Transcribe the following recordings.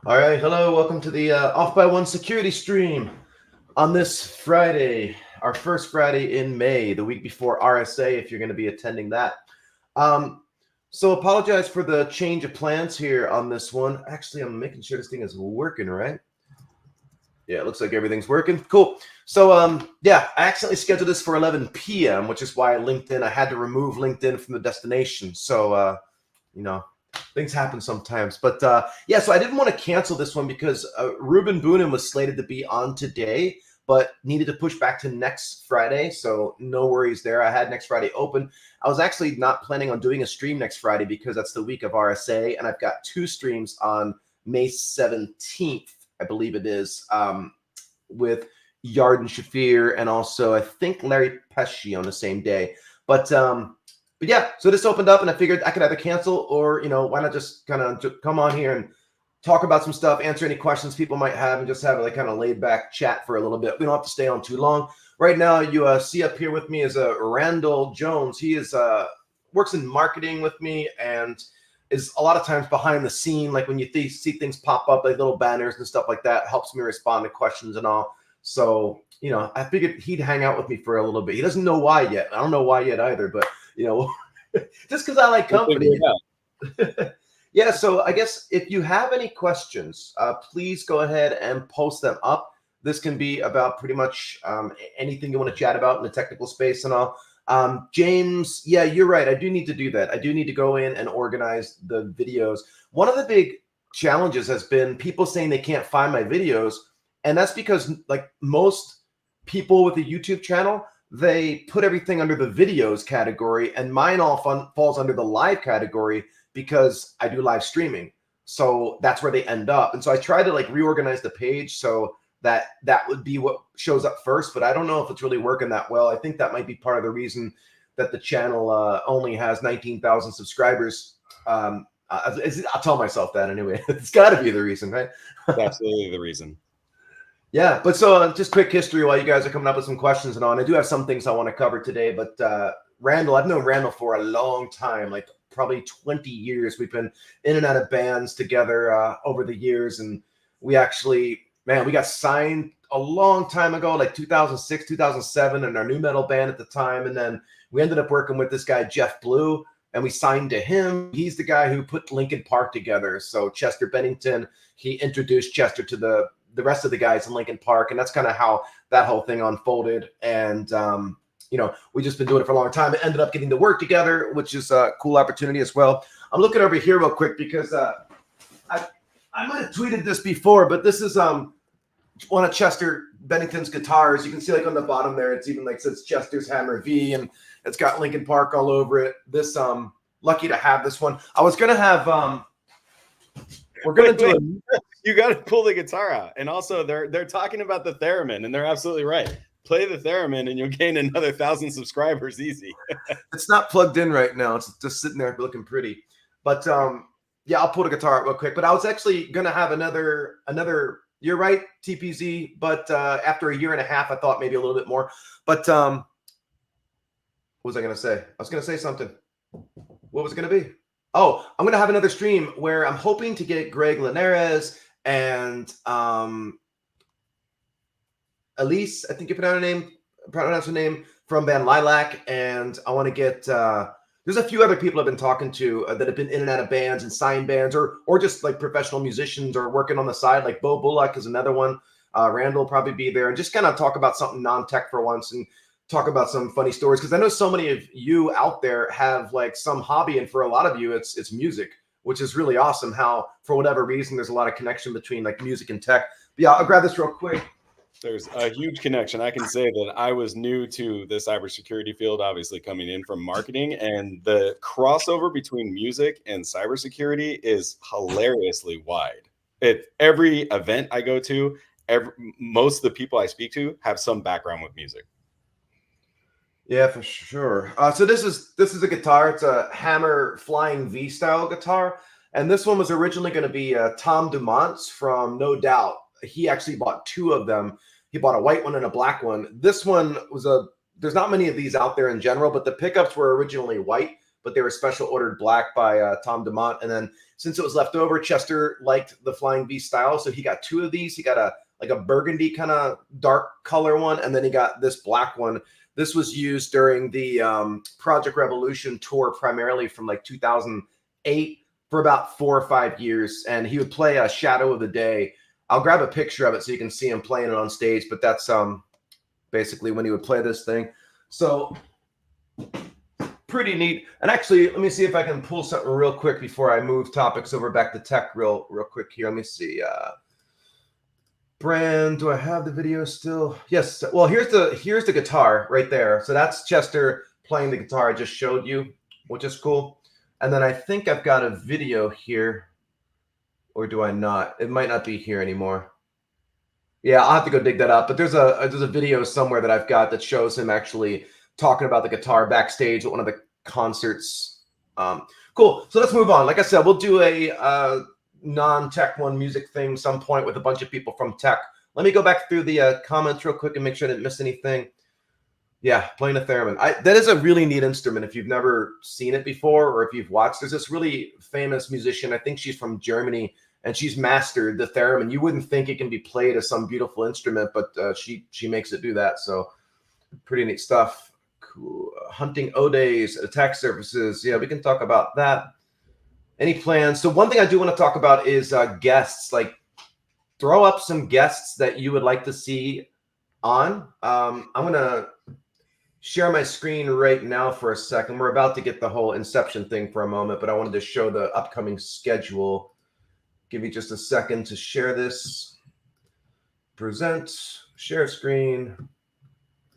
All right, hello, welcome to the Off by One security stream on this Friday, our first Friday in May, the week before RSA, if you're going to be attending that. So apologize for the change of plans here on this one. Actually, I'm making sure this thing is working, right? Yeah, it looks like everything's working. Cool. So, yeah, I accidentally scheduled this for 11 p.m., which is why I had to remove LinkedIn from the destination. So, you know, things happen sometimes. But yeah, so I didn't want to cancel this one because Ruben Boonen was slated to be on today, but needed to push back to next Friday. So no worries there. I had next Friday open. I was actually not planning on doing a stream next Friday because that's the week of RSA, and I've got two streams on May 17th, I believe it is, with Yarden Shafir and also I think Larry Pesci on the same day. But yeah, so this opened up and I figured I could either cancel or, why not just kind of come on here and talk about some stuff, answer any questions people might have, and just have a kind of laid back chat for a little bit. We don't have to stay on too long. Right now, you see up here with me is Randall Jones. He is works in marketing with me and is a lot of times behind the scene. Like when you see things pop up, like little banners and stuff like that, helps me respond to questions and all. So, I figured he'd hang out with me for a little bit. He doesn't know why yet. I don't know why yet either, but just because I like company. Yeah, so I guess if you have any questions, please go ahead and post them up. This can be about pretty much anything you want to chat about in the technical space and all. James, yeah, you're right. I do need to do that. I do need to go in and organize the videos. One of the big challenges has been people saying they can't find my videos. And that's because like most people with a YouTube channel, they put everything under the videos category, and mine all falls under the live category because I do live streaming. So that's where they end up. And so I try to like reorganize the page so that would be what shows up first, but I don't know if it's really working that well. I think that might be part of the reason that the channel only has 19,000 subscribers. I'll tell myself that anyway. It's got to be the reason, right? It's absolutely the reason. Yeah, but so just quick history while you guys are coming up with some questions and all. And I do have some things I want to cover today, but Randall, I've known Randall for a long time, like probably 20 years. We've been in and out of bands together over the years, and we actually, man, we got signed a long time ago, like 2006, 2007, in our new metal band at the time, and then we ended up working with this guy Jeff Blue, and we signed to him. He's the guy who put Linkin Park together. So Chester Bennington, he introduced Chester to the rest of the guys in Linkin Park, and that's kind of how that whole thing unfolded. And we just been doing it for a long time. It ended up getting to work together, which is a cool opportunity as well. I'm looking over here real quick because I might have tweeted this before, but this is one of Chester Bennington's guitars. You can see like on the bottom there, it's even like says Chester's Hammer V, and it's got Linkin Park all over it. This lucky to have this one. I was gonna have we're gonna do you got to pull the guitar out, and also they're talking about the theremin, and they're absolutely right. Play the theremin, and you'll gain another 1,000 subscribers easy. It's not plugged in right now. It's just sitting there looking pretty. But yeah, I'll pull the guitar out real quick. But I was actually gonna have another. You're right, TPZ. But after a year and a half, I thought maybe a little bit more. But what was I gonna say? I was gonna say something. What was it gonna be? Oh, I'm gonna have another stream where I'm hoping to get Greg Linares and Elise, I think you pronounce her name, from Van Lilac, and I want to get there's a few other people I've been talking to that have been in and out of bands and signed bands or just like professional musicians or working on the side. Like Bo Bullock is another one. Randall will probably be there, and just kind of talk about something non-tech for once and talk about some funny stories, because I know so many of you out there have like some hobby, and for a lot of you it's music, which is really awesome how for whatever reason there's a lot of connection between like music and tech. But yeah, I'll grab this real quick. There's a huge connection. I can say that I was new to the cybersecurity field, obviously coming in from marketing, and the crossover between music and cybersecurity is hilariously wide. At every event I go to, most of the people I speak to have some background with music. Yeah, for sure. So this is a guitar. It's a Hammer Flying V style guitar, and this one was originally going to be Tom Dumont's from No Doubt. He actually bought two of them. He bought a white one and a black one. This one was there's not many of these out there in general, but the pickups were originally white, but they were special ordered black by Tom Dumont. And then since it was left over, Chester liked the Flying V style, so he got 2 of these. He got a burgundy kind of dark color one, and then he got this black one. This was used during the Project Revolution tour, primarily from like 2008 for about 4 or 5 years, and he would play a Shadow of the Day. I'll grab a picture of it so you can see him playing it on stage, but that's basically when he would play this thing. So pretty neat. And actually, let me see if I can pull something real quick before I move topics over back to tech real quick here. Let me see. Brand, do I have the video still? Yes. Well, here's the guitar right there. So that's Chester playing the guitar I just showed you, which is cool. And then I think I've got a video here, or do I not? It might not be here anymore. Yeah, I'll have to go dig that up. But there's a video somewhere that I've got that shows him actually talking about the guitar backstage at one of the concerts. Cool. So let's move on. Like I said, we'll do a non-tech one music thing some point with a bunch of people from tech. Let me go back through the comments real quick and make sure I didn't miss anything. Yeah, playing a theremin. That is a really neat instrument if you've never seen it before or if you've watched. There's this really famous musician. I think she's from Germany, and she's mastered the theremin. You wouldn't think it can be played as some beautiful instrument, but she makes it do that. So pretty neat stuff. Cool. Hunting O-Days, attack surfaces. Yeah, we can talk about that. Any plans? So one thing I do want to talk about is guests. Like, throw up some guests that you would like to see on. I'm going to share my screen right now for a second. We're about to get the whole Inception thing for a moment, but I wanted to show the upcoming schedule. Give me just a second to share this. Present, share screen.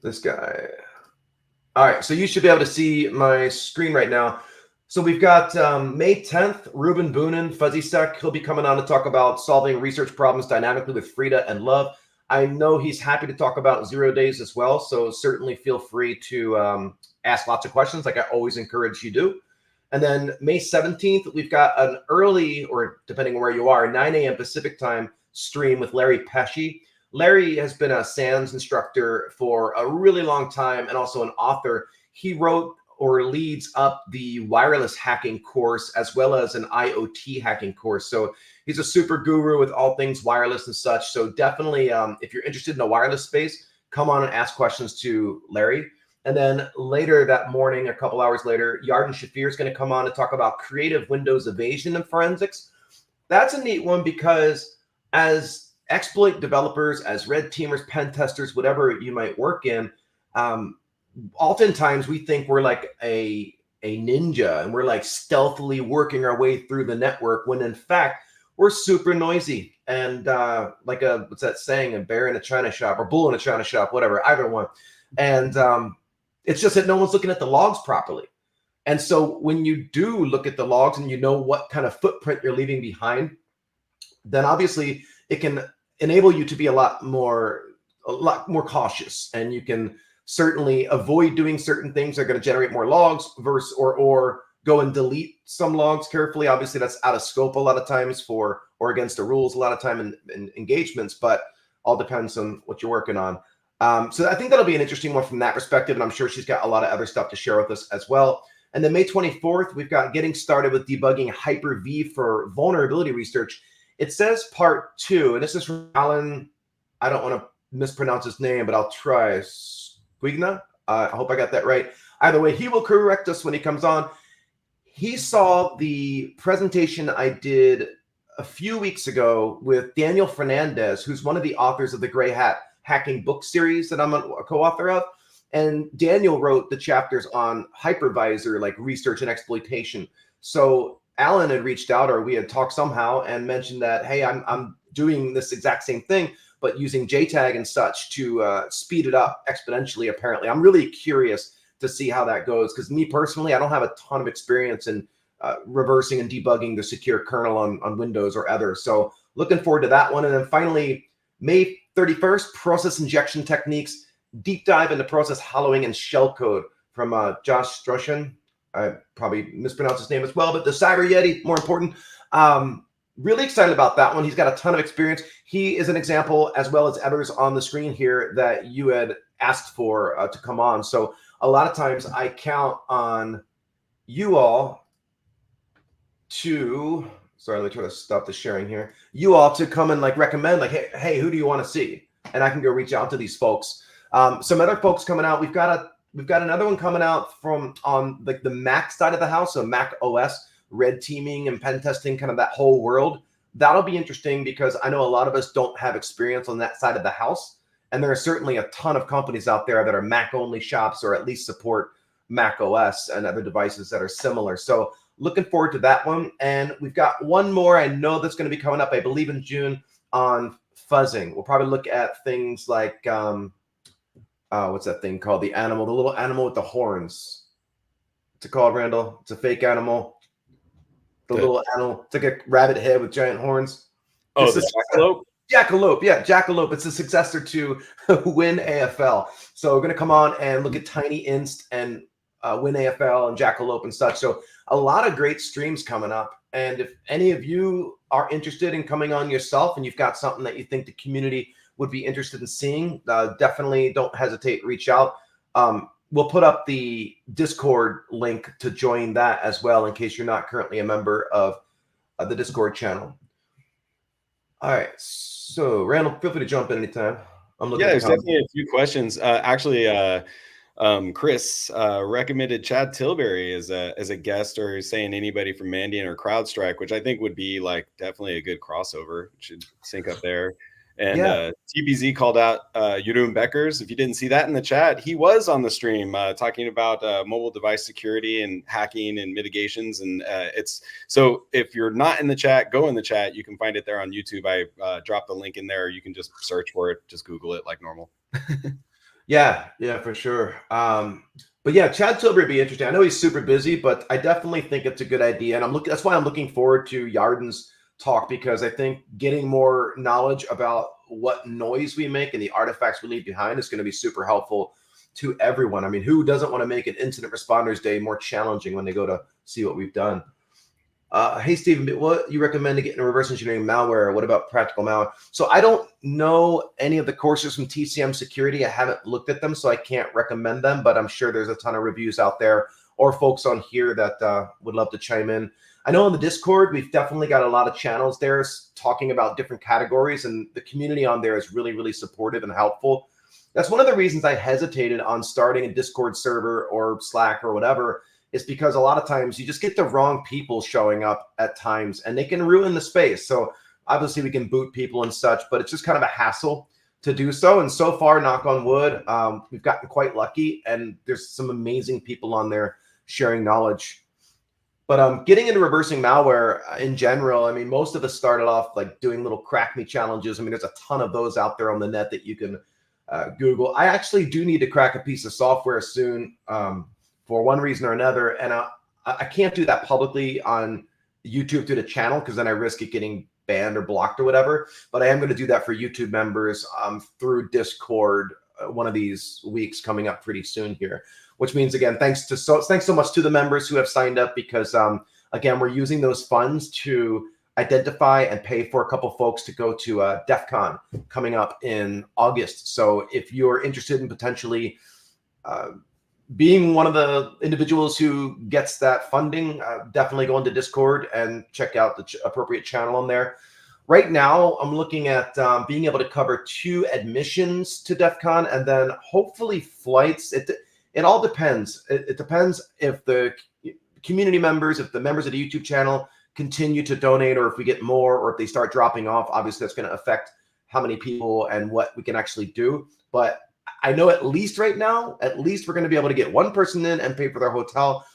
This guy. All right, so you should be able to see my screen right now. So we've got May 10th, Ruben Boonen, Fuzzy Sec. He'll be coming on to talk about solving research problems dynamically with Frida and Love. I know he's happy to talk about 0 days as well, so certainly feel free to ask lots of questions like I always encourage you do. And then May 17th, we've got an early, or depending on where you are, 9 a.m. Pacific time stream with Larry Pesci. Larry has been a SANS instructor for a really long time and also an author. He wrote or leads up the wireless hacking course as well as an IoT hacking course. So he's a super guru with all things wireless and such. So definitely, if you're interested in the wireless space, come on and ask questions to Larry. And then later that morning, a couple hours later, Yarden Shafir is going to come on to talk about creative Windows evasion and forensics. That's a neat one because as exploit developers, as red teamers, pen testers, whatever you might work in, oftentimes we think we're like a ninja and we're like stealthily working our way through the network when in fact we're super noisy and like what's that saying, a bear in a china shop or bull in a china shop, whatever, either one. And it's just that no one's looking at the logs properly. And so when you do look at the logs and you know what kind of footprint you're leaving behind, then obviously it can enable you to be a lot more cautious, and you can certainly avoid doing certain things that are going to generate more logs versus or go and delete some logs carefully. Obviously, that's out of scope a lot of times for or against the rules a lot of time in engagements, but all depends on what you're working on. So I think that'll be an interesting one from that perspective, and I'm sure she's got a lot of other stuff to share with us as well. And then May 24th, we've got getting started with debugging Hyper-V for vulnerability research. It says part 2, and this is from Alan. I don't want to mispronounce his name, but I'll try. Squigna? I hope I got that right. Either way, he will correct us when he comes on. He saw the presentation I did a few weeks ago with Daniel Fernandez, who's one of the authors of the Gray Hat Hacking book series that I'm a co-author of. And Daniel wrote the chapters on hypervisor, like research and exploitation. So Alan had reached out, or we had talked somehow and mentioned that, hey, I'm doing this exact same thing, but using JTAG and such to speed it up exponentially, apparently. I'm really curious to see how that goes, because me personally, I don't have a ton of experience in reversing and debugging the secure kernel on Windows or other. So looking forward to that one. And then finally, May 31st, process injection techniques, deep dive into process hollowing and shellcode from Josh Strushan. I probably mispronounced his name as well, but the Cyber Yeti, more important. Really excited about that one. He's got a ton of experience. He is an example, as well as others on the screen here, that you had asked for to come on. So a lot of times I count on you all to Sorry, let me try to stop the sharing here. You all to come and like recommend, like, hey, who do you want to see? And I can go reach out to these folks. Some other folks coming out. We've got another one coming out from on like the Mac side of the house, so Mac OS, red teaming and pen testing, kind of that whole world. That'll be interesting because I know a lot of us don't have experience on that side of the house. And there are certainly a ton of companies out there that are Mac only shops or at least support Mac OS and other devices that are similar. So looking forward to that one. And we've got one more. I know that's going to be coming up, I believe in June, on fuzzing. We'll probably look at things like, what's that thing called? The animal, the little animal with the horns. What's it called, Randall? It's a fake animal. The little animal. It's like a rabbit head with giant horns. Oh, the jackalope? Jackalope, yeah, Jackalope. It's the successor to Win AFL. So we're going to come on and look at Tiny Inst and Win AFL and Jackalope and such. So a lot of great streams coming up. And if any of you are interested in coming on yourself and you've got something that you think the community would be interested in seeing, definitely don't hesitate to reach out. We'll put up the Discord link to join that as well in case you're not currently a member of the Discord channel. All right, so Randall, feel free to jump in anytime. I'm looking. Yeah, there's definitely a few questions. Chris recommended Chad Tilbury as a guest, or saying anybody from Mandiant or CrowdStrike, which I think would be like definitely a good crossover. Should sync up there. And TPZ called out Jeroen Beckers. If you didn't see that in the chat, he was on the stream talking about mobile device security and hacking and mitigations. And so if you're not in the chat, go in the chat. You can find it there on YouTube. I dropped the link in there. You can just search for it. Just Google it like normal. Yeah, for sure. But yeah, Chad Tilbury would be interesting. I know he's super busy, but I definitely think it's a good idea. And that's why I'm looking forward to Yarden's talk, because I think getting more knowledge about what noise we make and the artifacts we leave behind is going to be super helpful to everyone. I mean, who doesn't want to make an incident responders day more challenging when they go to see what we've done? Hey, Stephen, what you recommend to get into reverse engineering malware? What about practical malware? So I don't know any of the courses from TCM Security. I haven't looked at them, so I can't recommend them, but I'm sure there's a ton of reviews out there or folks on here that would love to chime in. I know on the Discord, we've definitely got a lot of channels there talking about different categories, and the community on there is really, really supportive and helpful. That's one of the reasons I hesitated on starting a Discord server or Slack or whatever, is because a lot of times you just get the wrong people showing up at times and they can ruin the space. So obviously we can boot people and such, but it's just kind of a hassle to do so. And so far, knock on wood, we've gotten quite lucky, and there's some amazing people on there sharing knowledge. But getting into reversing malware in general, I mean, most of us started off like doing little crack me challenges. I mean, there's a ton of those out there on the net that you can Google. I actually do need to crack a piece of software soon for one reason or another. And I can't do that publicly on YouTube through the channel because then I risk it getting banned or blocked or whatever. But I am going to do that for YouTube members through Discord one of these weeks coming up pretty soon here. Which means, again, thanks so much to the members who have signed up, because, again, we're using those funds to identify and pay for a couple folks to go to DEF CON coming up in August. So if you're interested in potentially being one of the individuals who gets that funding, definitely go into Discord and check out the appropriate channel on there. Right now, I'm looking at being able to cover 2 admissions to DEF CON and then hopefully flights. It all depends. It depends if the community members, if the members of the YouTube channel continue to donate, or if we get more, or if they start dropping off. Obviously, that's going to affect how many people and what we can actually do. But I know at least right now, we're going to be able to get one person in and pay for their hotel.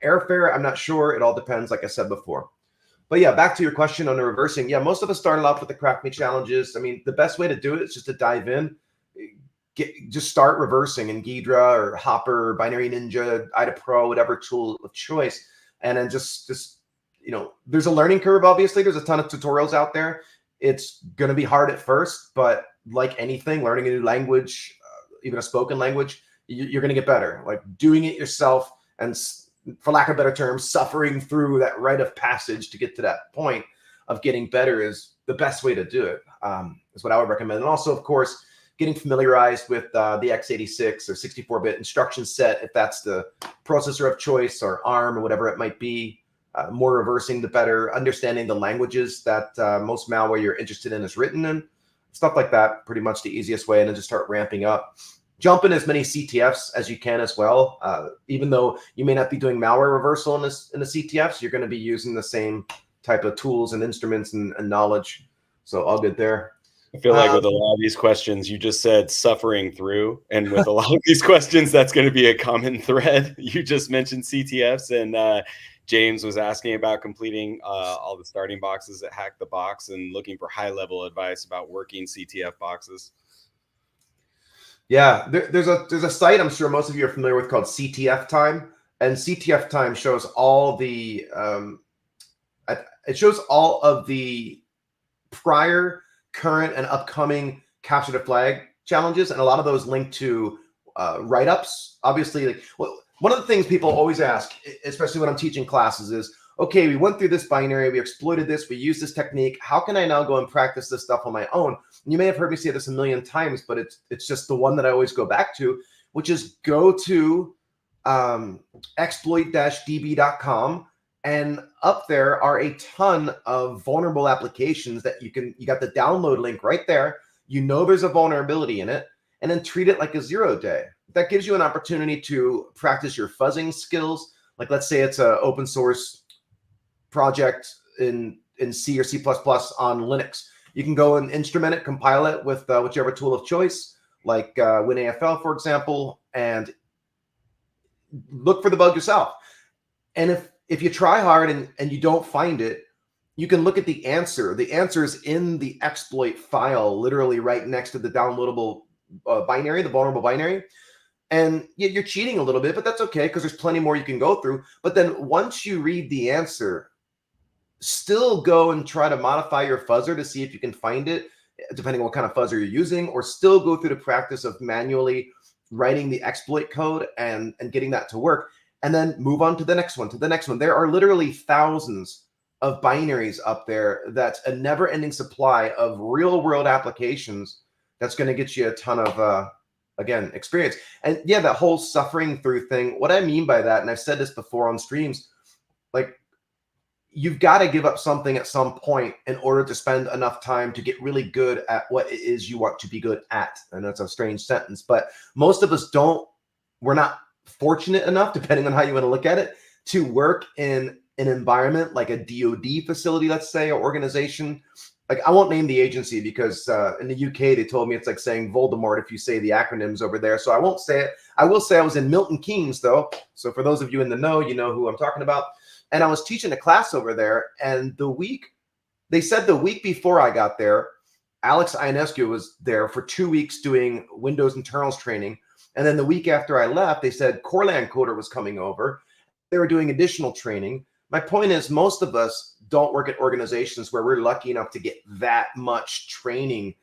Airfare, I'm not sure. It all depends, like I said before. But yeah, back to your question on the reversing. Yeah, most of us started off with the crack me challenges. I mean, the best way to do it is just to dive in. Just start reversing in Ghidra or Hopper, or Binary Ninja, IDA Pro, whatever tool of choice. And then just there's a learning curve, obviously. There's a ton of tutorials out there. It's going to be hard at first, but like anything, learning a new language, even a spoken language, you're going to get better. Like doing it yourself and, for lack of a better term, suffering through that rite of passage to get to that point of getting better is the best way to do it, is what I would recommend. And also, of course, getting familiarized with the x86 or 64-bit instruction set, if that's the processor of choice, or ARM or whatever it might be. more reversing, the better. Understanding the languages that most malware you're interested in is written in, stuff like that. Pretty much the easiest way, and then just start ramping up. Jump in as many CTFs as you can as well. Even though you may not be doing malware reversal in the CTFs, you're going to be using the same type of tools and instruments and knowledge. So all good there. I feel like with a lot of these questions, you just said suffering through. And with a lot of these questions, that's going to be a common thread. You just mentioned CTFs, and James was asking about completing all the starting boxes at Hack the Box and looking for high-level advice about working CTF boxes. Yeah, there's a site I'm sure most of you are familiar with called CTF Time, and CTF Time shows all the it shows all of the prior, current, and upcoming capture the flag challenges, and a lot of those link to write-ups. Obviously, like, one of the things people always ask, especially when I'm teaching classes, is, okay, we went through this binary, we exploited this, we used this technique. How can I now go and practice this stuff on my own? And you may have heard me say this a million times, but it's just the one that I always go back to, which is go to exploit-db.com, and up there are a ton of vulnerable applications that you got the download link right there. You know there's a vulnerability in it, and then treat it like a 0-day. That gives you an opportunity to practice your fuzzing skills. Like, let's say it's an open source project in C or C++ on Linux. You can go and instrument it, compile it with whichever tool of choice, like WinAFL, for example, and look for the bug yourself. And if you try hard and you don't find it, you can look at the answer. The answer is in the exploit file, literally right next to the downloadable binary, the vulnerable binary. And you're cheating a little bit, but that's okay because there's plenty more you can go through. But then once you read the answer, still go and try to modify your fuzzer to see if you can find it, depending on what kind of fuzzer you're using, or still go through the practice of manually writing the exploit code and getting that to work, and then move on to the next one, There are literally thousands of binaries up there. That's a never-ending supply of real-world applications that's going to get you a ton of, again, experience. And yeah, that whole suffering through thing, what I mean by that, and I've said this before on streams, like, you've got to give up something at some point in order to spend enough time to get really good at what it is you want to be good at. I know it's a strange sentence, but most of us we're not fortunate enough, depending on how you want to look at it, to work in an environment like a DoD facility, let's say, or organization. Like, I won't name the agency because in the UK, they told me it's like saying Voldemort if you say the acronyms over there. So I won't say it. I will say I was in Milton Keynes, though. So for those of you in the know, you know who I'm talking about. And I was teaching a class over there, and they said the week before I got there, Alex Ionescu was there for 2 weeks doing Windows internals training. And then the week after I left, they said Corland Coder was coming over. They were doing additional training. My point is, most of us don't work at organizations where we're lucky enough to get that much training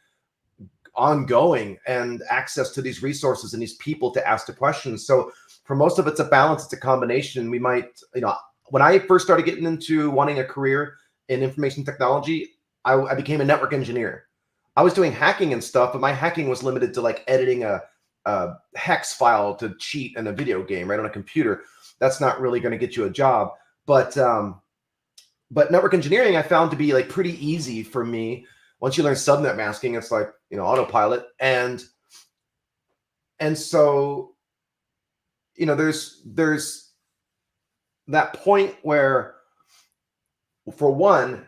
ongoing and access to these resources and these people to ask the questions. So for most of it's a balance, it's a combination. We might, when I first started getting into wanting a career in information technology, I became a network engineer. I was doing hacking and stuff, but my hacking was limited to like editing a hex file to cheat in a video game, right, on a computer. That's not really going to get you a job. But network engineering I found to be like pretty easy for me. Once you learn subnet masking, it's like, autopilot. And so, there's that point where, for one,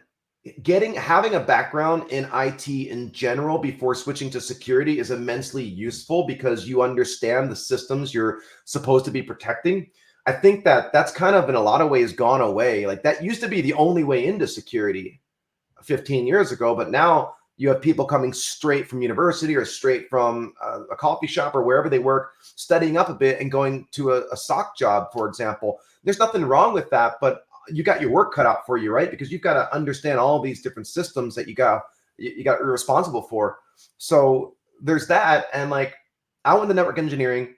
having a background in IT in general before switching to security is immensely useful because you understand the systems you're supposed to be protecting. I think that's kind of in a lot of ways gone away. Like, that used to be the only way into security 15 years ago, but now you have people coming straight from university or straight from a coffee shop or wherever they work, studying up a bit and going to a SOC job, for example. There's nothing wrong with that, but you got your work cut out for you, right? Because you've got to understand all these different systems that you're responsible for. So there's that. And like, I went to network engineering.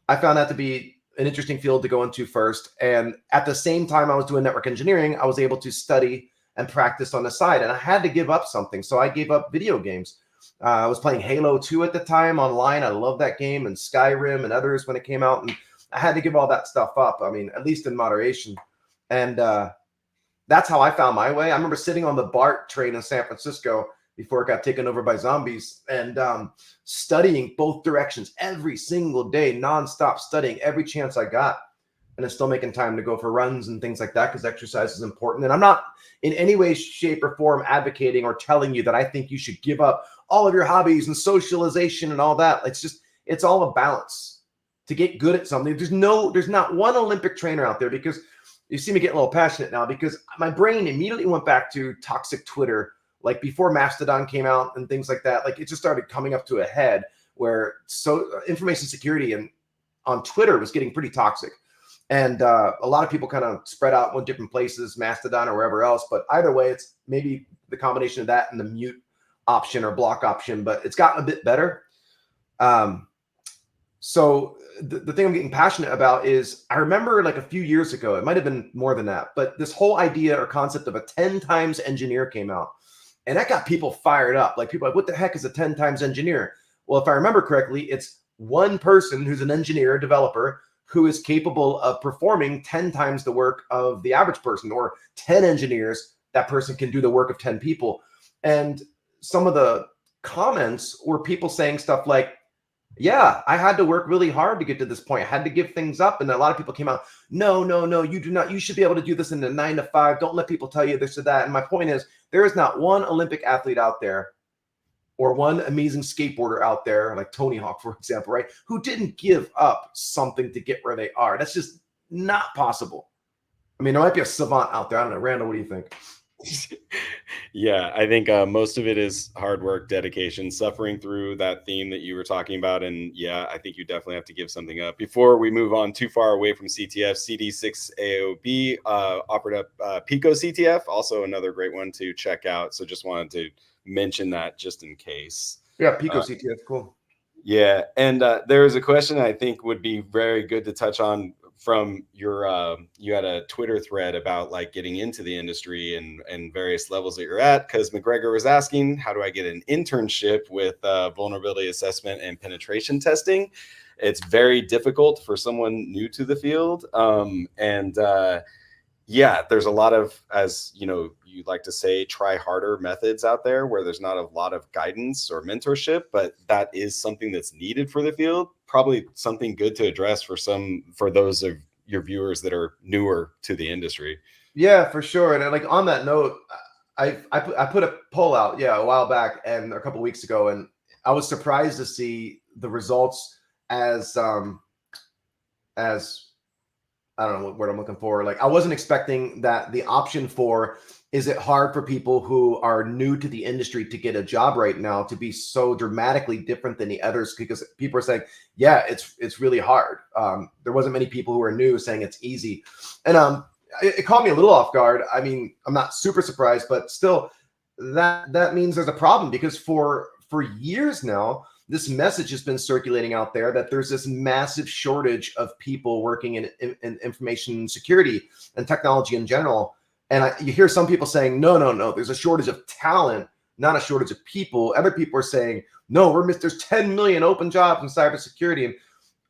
I found that to be an interesting field to go into first. And at the same time I was doing network engineering, I was able to study and practice on the side. And I had to give up something. So I gave up video games. I was playing Halo 2 at the time online. I love that game, and Skyrim and others when it came out. And I had to give all that stuff up. I mean, at least in moderation. And that's how I found my way. I remember sitting on the BART train in San Francisco before it got taken over by zombies, and studying both directions every single day, nonstop studying every chance I got. And then still making time to go for runs and things like that, because exercise is important. And I'm not in any way, shape, or form advocating or telling you that I think you should give up all of your hobbies and socialization and all that. It's all a balance to get good at something. There's not one Olympic trainer out there, because you see me getting a little passionate now, because my brain immediately went back to toxic Twitter, like before Mastodon came out and things like that. Like, it just started coming up to a head where information security and on Twitter was getting pretty toxic. And a lot of people kind of spread out in different places, Mastodon or wherever else. But either way, it's maybe the combination of that and the mute option or block option, but it's gotten a bit better. So the thing I'm getting passionate about is, I remember like a few years ago, it might have been more than that, but this whole idea or concept of a 10 times engineer came out. And that got people fired up. Like, people are like, what the heck is a 10 times engineer? Well, if I remember correctly, it's one person who's an engineer, developer, who is capable of performing 10 times the work of the average person, or 10 engineers, that person can do the work of 10 people. And some of the comments were people saying stuff like, yeah, I had to work really hard to get to this point. I had to give things up. And a lot of people came out, no, you do not. You should be able to do this in a 9 to 5. Don't let people tell you this or that. And my point is, there is not one Olympic athlete out there, or one amazing skateboarder out there, like Tony Hawk, for example, right, who didn't give up something to get where they are. That's just not possible. I mean, there might be a savant out there. I don't know. Randall, what do you think? Yeah, I think most of it is hard work, dedication, suffering through that theme that you were talking about. And yeah, I think you definitely have to give something up. Before we move on too far away from CTF, CD6AOB offered up Pico CTF, also another great one to check out. So just wanted to mention that just in case. Yeah, Pico CTF, cool. Yeah, and there is a question I think would be very good to touch on from your you had a Twitter thread about like getting into the industry and various levels that you're at, because McGregor was asking, how do I get an internship with vulnerability assessment and penetration testing? It's very difficult for someone new to the field. Yeah, there's a lot of, as you know, you like to say, try harder methods out there where there's not a lot of guidance or mentorship, but that is something that's needed for the field. Probably something good to address for those of your viewers that are newer to the industry. Yeah, for sure. And like, on that note, I put a poll out, a while back and a couple of weeks ago, and I was surprised to see the results as I don't know what word I'm looking for. Like, I wasn't expecting that the option for, is it hard for people who are new to the industry to get a job right now, to be so dramatically different than the others, because people are saying, yeah, it's really hard. There wasn't many people who are new saying it's easy. And it caught me a little off guard. I mean, I'm not super surprised, but still, that means there's a problem, because for years now, this message has been circulating out there that there's this massive shortage of people working in information security and technology in general. And you hear some people saying, no, there's a shortage of talent, not a shortage of people. Other people are saying, no, there's 10 million open jobs in cybersecurity. And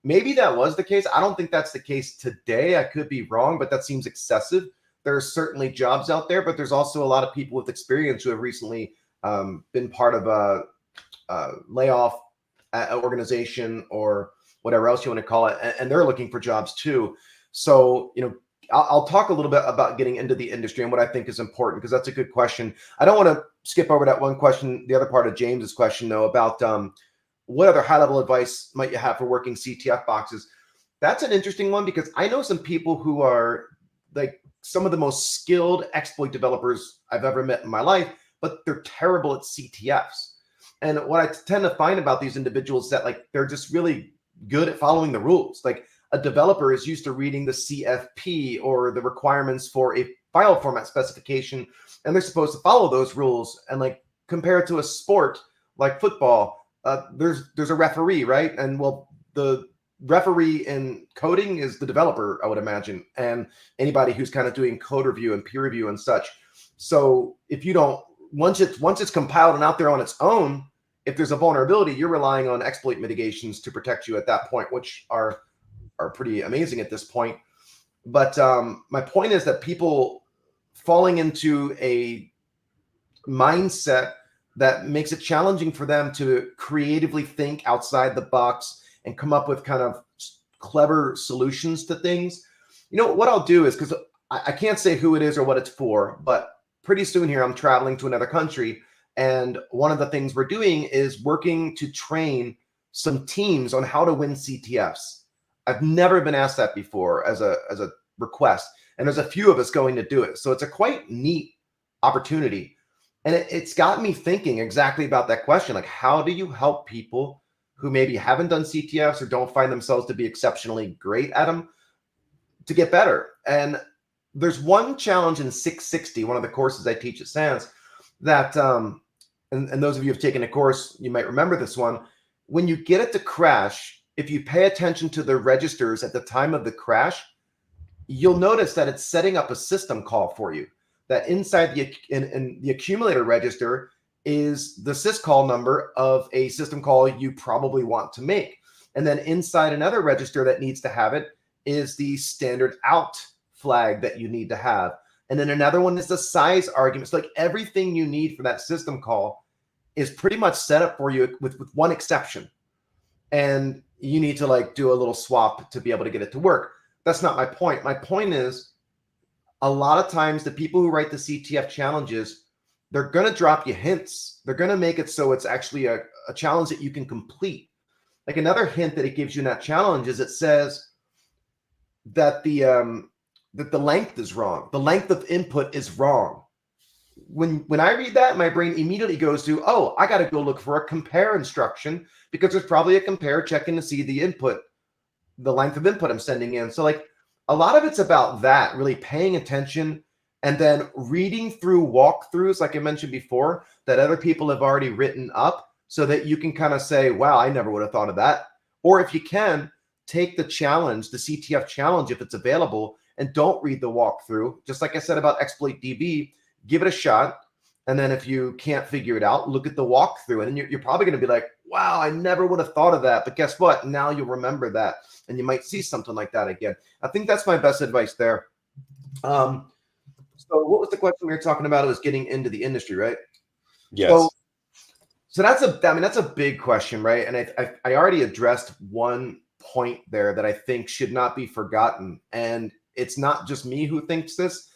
maybe that was the case. I don't think that's the case today. I could be wrong, but that seems excessive. There are certainly jobs out there, but there's also a lot of people with experience who have recently been part of a layoff organization or whatever else you want to call it, and they're looking for jobs too. So, I'll talk a little bit about getting into the industry and what I think is important, because that's a good question. I don't want to skip over that one question, the other part of James's question, though, about what other high-level advice might you have for working CTF boxes. That's an interesting one, because I know some people who are like some of the most skilled exploit developers I've ever met in my life, but they're terrible at CTFs. And what I tend to find about these individuals is that, like, they're just really good at following the rules. Like, a developer is used to reading the CFP or the requirements for a file format specification, and they're supposed to follow those rules. And like, compared to a sport like football, there's a referee, right? And well, the referee in coding is the developer, I would imagine, and anybody who's kind of doing code review and peer review and such. So if you don't, once it's compiled and out there on its own, if there's a vulnerability, you're relying on exploit mitigations to protect you at that point, which are pretty amazing at this point. But my point is that people falling into a mindset that makes it challenging for them to creatively think outside the box and come up with kind of clever solutions to things. What I'll do is, because I can't say who it is or what it's for, but pretty soon here I'm traveling to another country, and one of the things we're doing is working to train some teams on how to win CTFs. I've never been asked that before as a request, and there's a few of us going to do it. So it's a quite neat opportunity. And it's got me thinking exactly about that question. Like, how do you help people who maybe haven't done CTFs or don't find themselves to be exceptionally great at them to get better? And there's one challenge in 660, one of the courses I teach at SANS, that, and those of you who have taken a course, you might remember this one. When you get it to crash, if you pay attention to the registers at the time of the crash, you'll notice that it's setting up a system call for you. That inside in the accumulator register is the syscall number of a system call you probably want to make. And then inside another register that needs to have it is the standard out flag that you need to have. And then another one is the size argument. So like everything you need for that system call is pretty much set up for you with one exception. And you need to like do a little swap to be able to get it to work. That's not my point. My point is, a lot of times the people who write the CTF challenges, they're going to drop you hints. They're going to make it so it's actually a challenge that you can complete. Like another hint that it gives you in that challenge is it says that the length is wrong. The length of input is wrong. When I read that, my brain immediately goes to, oh, I got to go look for a compare instruction, because there's probably a compare checking to see the input, the length of input I'm sending in. So like, a lot of it's about that, really paying attention and then reading through walkthroughs, like I mentioned before, that other people have already written up, so that you can kind of say, wow, I never would have thought of that. Or if you can, take the challenge, the CTF challenge, if it's available, and don't read the walkthrough. Just like I said about exploit DB, give it a shot. And then if you can't figure it out, look at the walkthrough. And then you're probably going to be like, wow, I never would have thought of that. But guess what? Now you'll remember that. And you might see something like that again. I think that's my best advice there. So what was the question we were talking about? It was getting into the industry, right? Yes. So that's a big question, right? And I already addressed one point there that I think should not be forgotten. And it's not just me who thinks this.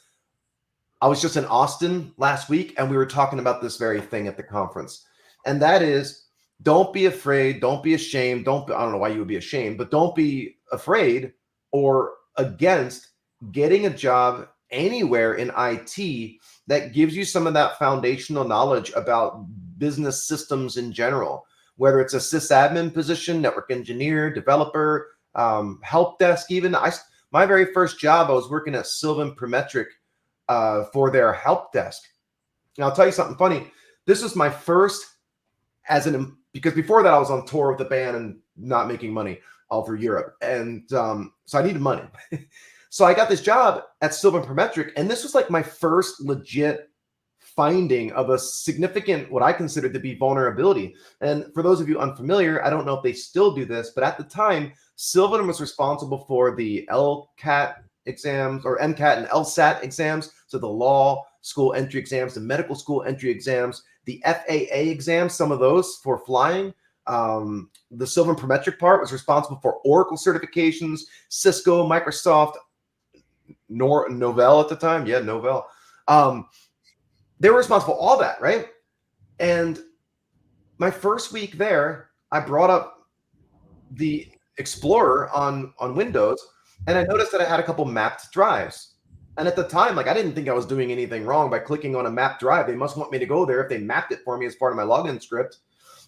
I was just in Austin last week, and we were talking about this very thing at the conference. And that is, don't be afraid. Don't be ashamed. I don't know why you would be ashamed, but don't be afraid or against getting a job anywhere in IT that gives you some of that foundational knowledge about business systems in general, whether it's a sysadmin position, network engineer, developer, help desk, even. My very first job, I was working at Sylvan Prometric for their help desk. And I'll tell you something funny. This was my first because before that I was on tour with the band and not making money all through Europe. And so I needed money. So I got this job at Sylvan Prometric, and this was like my first legit finding of a significant, what I considered to be vulnerability. And for those of you unfamiliar, I don't know if they still do this, but at the time, Sylvan was responsible for the LCAT exams, or MCAT and LSAT exams. So the law school entry exams, the medical school entry exams, the FAA exams, some of those for flying. The Sylvan Prometric part was responsible for Oracle certifications, Cisco, Microsoft, Novell at the time. Yeah, Novell. They were responsible for all that, right? And my first week there, I brought up the Explorer on Windows, and I noticed that I had a couple mapped drives. And at the time, like, I didn't think I was doing anything wrong by clicking on a mapped drive. They must want me to go there if they mapped it for me as part of my login script.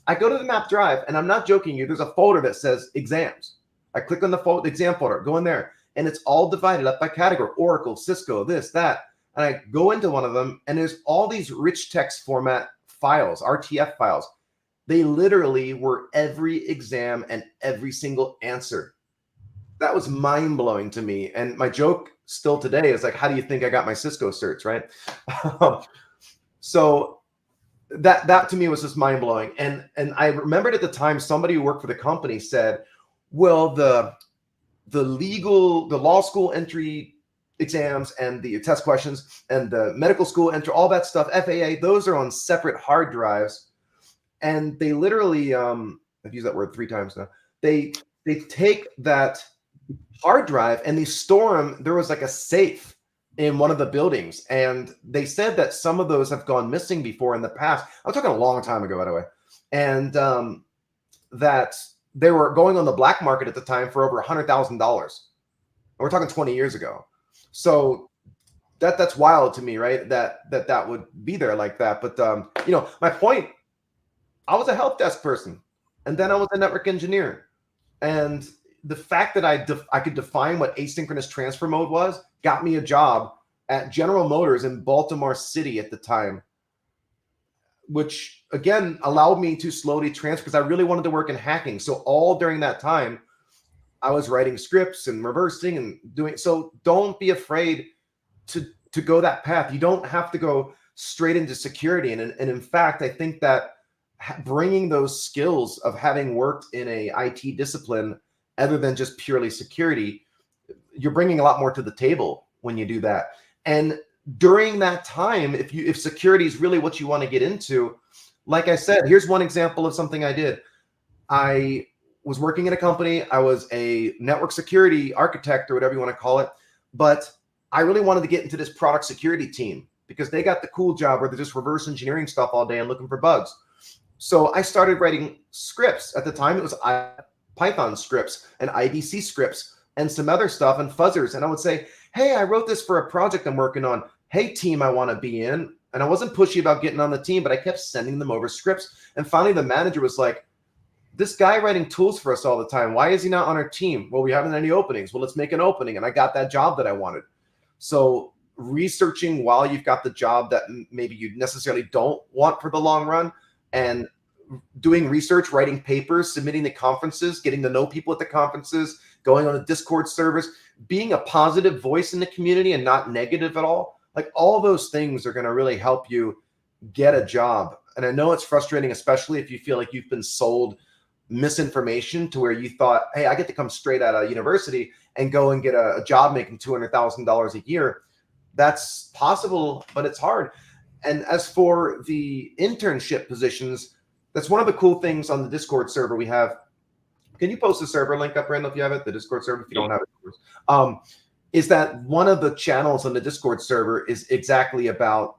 I go to the mapped drive, and I'm not joking you, there's a folder that says exams. I click on the exam folder, go in there, and it's all divided up by category: Oracle, Cisco, this, that. And I go into one of them, and there's all these rich text format files, RTF files. They literally were every exam and every single answer. That was mind-blowing to me. And my joke still today is like, how do you think I got my Cisco certs, right? So that to me was just mind-blowing. And I remembered at the time, somebody who worked for the company said, well, the law school entry exams and the test questions and the medical school enter, all that stuff, FAA, those are on separate hard drives. And they literally, I've used that word 3 times now. They take that hard drive and they store them. There was like a safe in one of the buildings, and they said that some of those have gone missing before in the past. I'm talking a long time ago, by the way, and that they were going on the black market at the time for over $100,000. We're talking 20 years ago. So that's wild to me, right? That would be there like that. But my point, I was a help desk person, and then I was a network engineer, and the fact that I could define what asynchronous transfer mode was got me a job at General Motors in Baltimore City at the time, which again allowed me to slowly transfer because I really wanted to work in hacking. So all during that time, I was writing scripts and reversing and doing. So don't be afraid to go that path. You don't have to go straight into security. And in fact, I think that bringing those skills of having worked in a IT discipline other than just purely security, you're bringing a lot more to the table when you do that. And during that time, if security is really what you want to get into, like I said, here's one example of something I did. I was working in a company. I was a network security architect or whatever you want to call it, but I really wanted to get into this product security team because they got the cool job where they're just reverse engineering stuff all day and looking for bugs. So I started writing scripts. At the time, it was Python scripts and IDC scripts and some other stuff and fuzzers. And I would say, hey, I wrote this for a project I'm working on. Hey, team, I want to be in. And I wasn't pushy about getting on the team, but I kept sending them over scripts. And finally, the manager was like, this guy writing tools for us all the time, why is he not on our team? Well, we haven't any openings. Well, let's make an opening. And I got that job that I wanted. So researching while you've got the job that maybe you necessarily don't want for the long run, and doing research, writing papers, submitting to conferences, getting to know people at the conferences, going on the Discord servers, being a positive voice in the community and not negative at all. Like all those things are going to really help you get a job. And I know it's frustrating, especially if you feel like you've been sold misinformation to where you thought, hey, I get to come straight out of university and go and get a job making $200,000 a year. That's possible, but it's hard. And as for the internship positions, that's one of the cool things on the Discord server we have. Can you post the server link up, Randall, if you have it, the Discord server, if you don't have it? Is that one of the channels on the Discord server is exactly about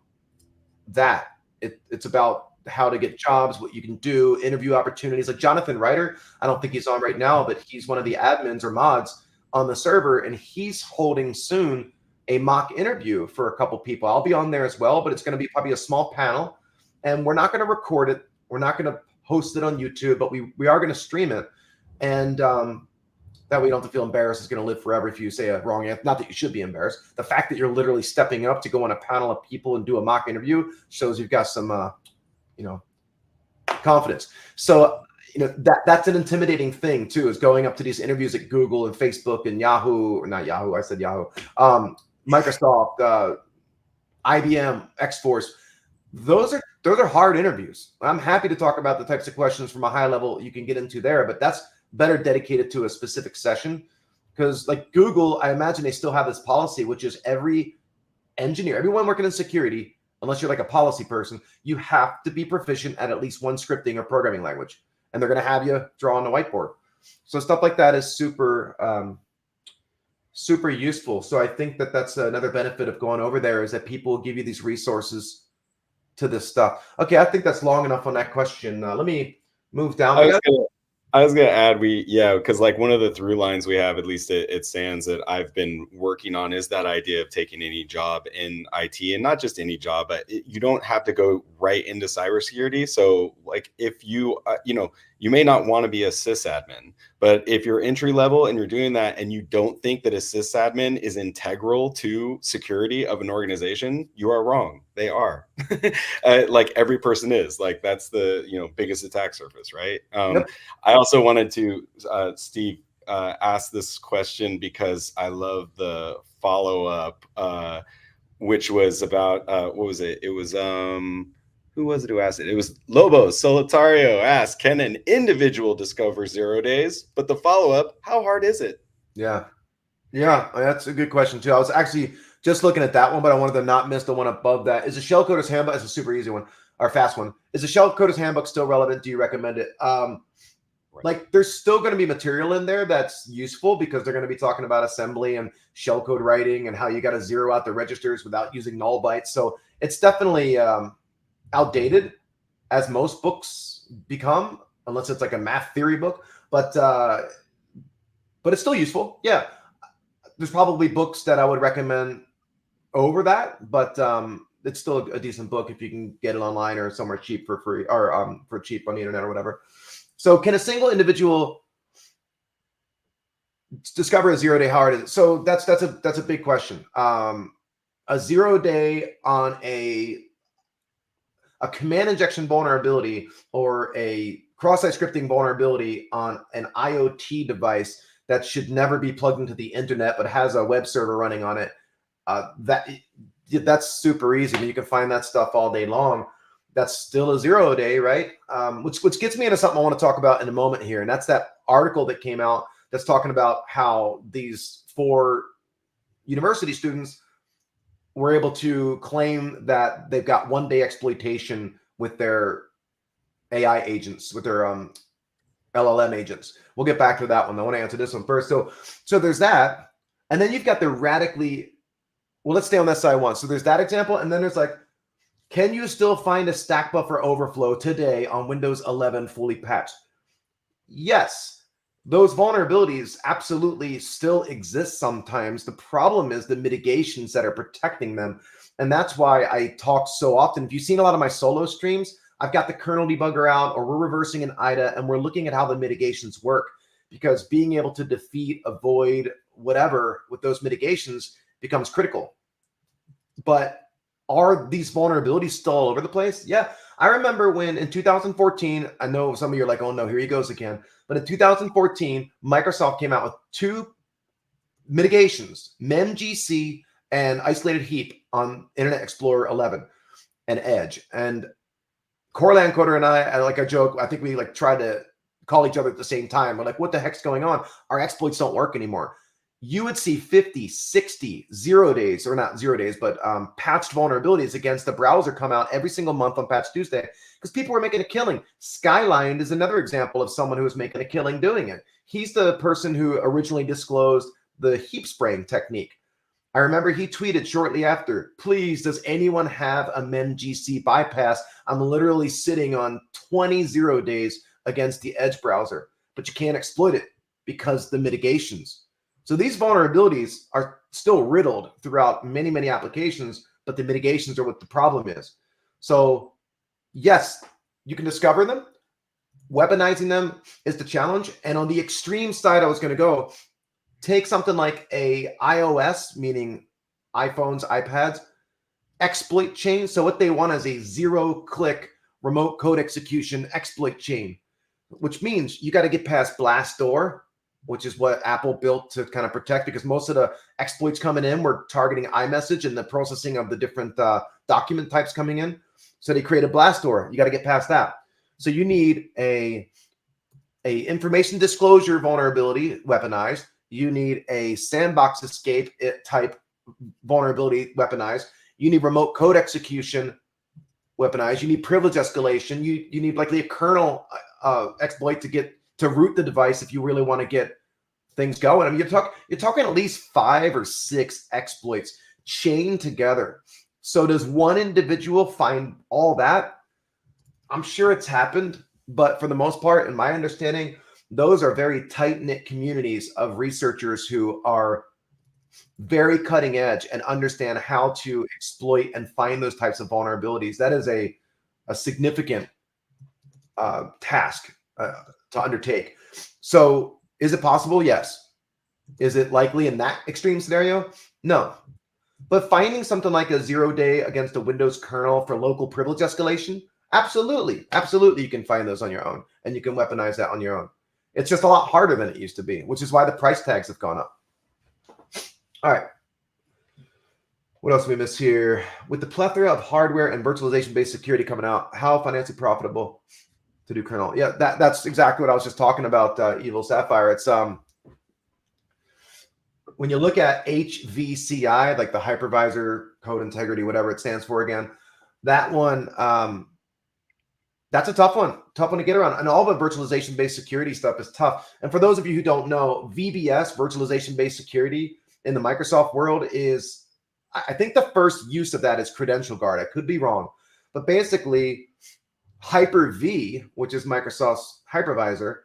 that. It's about how to get jobs, what you can do, interview opportunities. Like Jonathan Ryder, I don't think he's on right now, but he's one of the admins or mods on the server, and he's holding soon a mock interview for a couple people. I'll be on there as well, but it's going to be probably a small panel, and we're not going to record it. We're not going to host it on YouTube, but we are going to stream it. And that way you don't have to feel embarrassed. It's going to live forever if you say a wrong answer. Not that you should be embarrassed. The fact that you're literally stepping up to go on a panel of people and do a mock interview shows you've got some, confidence. So, that's an intimidating thing too, is going up to these interviews at Google and Facebook and Yahoo, or not Yahoo, I said Yahoo, Microsoft, IBM, X-Force. Those are hard interviews. I'm happy to talk about the types of questions from a high level you can get into there, but that's better dedicated to a specific session. Because like Google, I imagine they still have this policy, which is every engineer, everyone working in security, unless you're like a policy person, you have to be proficient at least one scripting or programming language. And they're going to have you draw on the whiteboard. So stuff like that is super, super useful. So I think that that's another benefit of going over there, is that people will give you these resources to this stuff. Okay, I think that's long enough on that question. Let me move down. I was gonna add, because like one of the through lines we have, at least it stands, that I've been working on, is that idea of taking any job in IT, and not just any job, but you don't have to go right into cybersecurity. So like if you, you may not want to be a sysadmin, but if you're entry level and you're doing that and you don't think that a sysadmin is integral to security of an organization, you are wrong. They are. Like every person is. Like that's the biggest attack surface, right? Yep. I also wanted to, Steve, ask this question because I love the follow-up, which was about, what was it? It was, who was it who asked it? It was Lobo Solitario asked, can an individual discover 0 days? But the follow-up, how hard is it? Yeah. Yeah, that's a good question too. I was actually just looking at that one, but I wanted to not miss the one above that. Is a shellcoder's handbook? It's a super easy one or fast one. Is a shellcoder's handbook still relevant? Do you recommend it? Right. Like there's still going to be material in there that's useful because they're going to be talking about assembly and shellcode writing and how you got to zero out the registers without using null bytes. So it's definitely outdated, as most books become, unless it's like a math theory book. But it's still useful. Yeah, there's probably books that I would recommend over that, but it's still a decent book if you can get it online or somewhere cheap for free or for cheap on the internet or whatever. So can a single individual discover a 0-day hard? So that's a big question. A 0-day on a command injection vulnerability or a cross-site scripting vulnerability on an IoT device that should never be plugged into the internet but has a web server running on it. That's super easy. I mean, you can find that stuff all day long. That's still a 0-day, right? Which gets me into something I want to talk about in a moment here, and that's that article that came out that's talking about how these 4 university students were able to claim that they've got 1-day exploitation with their AI agents, with their LLM agents. We'll get back to that one. I want to answer this one first. So there's that, and then you've got the radically. Well, let's stay on that side once. So there's that example, and then there's like, can you still find a stack buffer overflow today on Windows 11 fully patched? Yes, those vulnerabilities absolutely still exist sometimes. The problem is the mitigations that are protecting them. And that's why I talk so often. If you've seen a lot of my solo streams, I've got the kernel debugger out, or we're reversing an IDA, and we're looking at how the mitigations work, because being able to defeat, avoid, whatever with those mitigations becomes critical. But are these vulnerabilities still all over the place? Yeah. I remember when in 2014, I know some of you are like, oh no, here he goes again. But in 2014, Microsoft came out with 2 mitigations, memgc and isolated heap on Internet Explorer 11 and Edge. And Corland Coder and I like a joke, I think we like tried to call each other at the same time. We're like, what the heck's going on? Our exploits don't work anymore. You would see 50, 60, 0 days, or not 0 days, but patched vulnerabilities against the browser come out every single month on Patch Tuesday because people were making a killing. Skyline is another example of someone who was making a killing doing it. He's the person who originally disclosed the heap spraying technique. I remember he tweeted shortly after, please, does anyone have a memgc bypass? I'm literally sitting on 20 0 days against the Edge browser, but you can't exploit it because the mitigations. So these vulnerabilities are still riddled throughout many, many applications, but the mitigations are what the problem is. So yes, you can discover them. Weaponizing them is the challenge. And on the extreme side, I was going to go, take something like a iOS, meaning iPhones, iPads, exploit chain. So what they want is a 0-click remote code execution exploit chain, which means you got to get past Blastdoor, which is what Apple built to kind of protect, because most of the exploits coming in were targeting iMessage and the processing of the different document types coming in. So they created Blastdoor. You got to get past that. So you need a information disclosure vulnerability weaponized. You need a sandbox escape type vulnerability weaponized. You need remote code execution weaponized. You need privilege escalation. You need likely a kernel exploit to root the device if you really want to get things going. I mean, you're talking at least 5 or 6 exploits chained together. So does one individual find all that? I'm sure it's happened, but for the most part, in my understanding, those are very tight-knit communities of researchers who are very cutting edge and understand how to exploit and find those types of vulnerabilities. That is a significant task to undertake. So is it possible? Yes. Is it likely in that extreme scenario? No. But finding something like a 0-day against a Windows kernel for local privilege escalation, absolutely. Absolutely, you can find those on your own, and you can weaponize that on your own. It's just a lot harder than it used to be, which is why the price tags have gone up. All right. What else we miss here? With the plethora of hardware and virtualization-based security coming out, how financially profitable to do kernel? Yeah, that's exactly what I was just talking about, Evil Sapphire. It's when you look at HVCI, like the hypervisor code integrity, whatever it stands for again, that one, that's a tough one to get around. And all the virtualization-based security stuff is tough. And for those of you who don't know, VBS, virtualization-based security in the Microsoft world is, I think the first use of that is Credential Guard. I could be wrong. But basically, Hyper-V, which is Microsoft's hypervisor,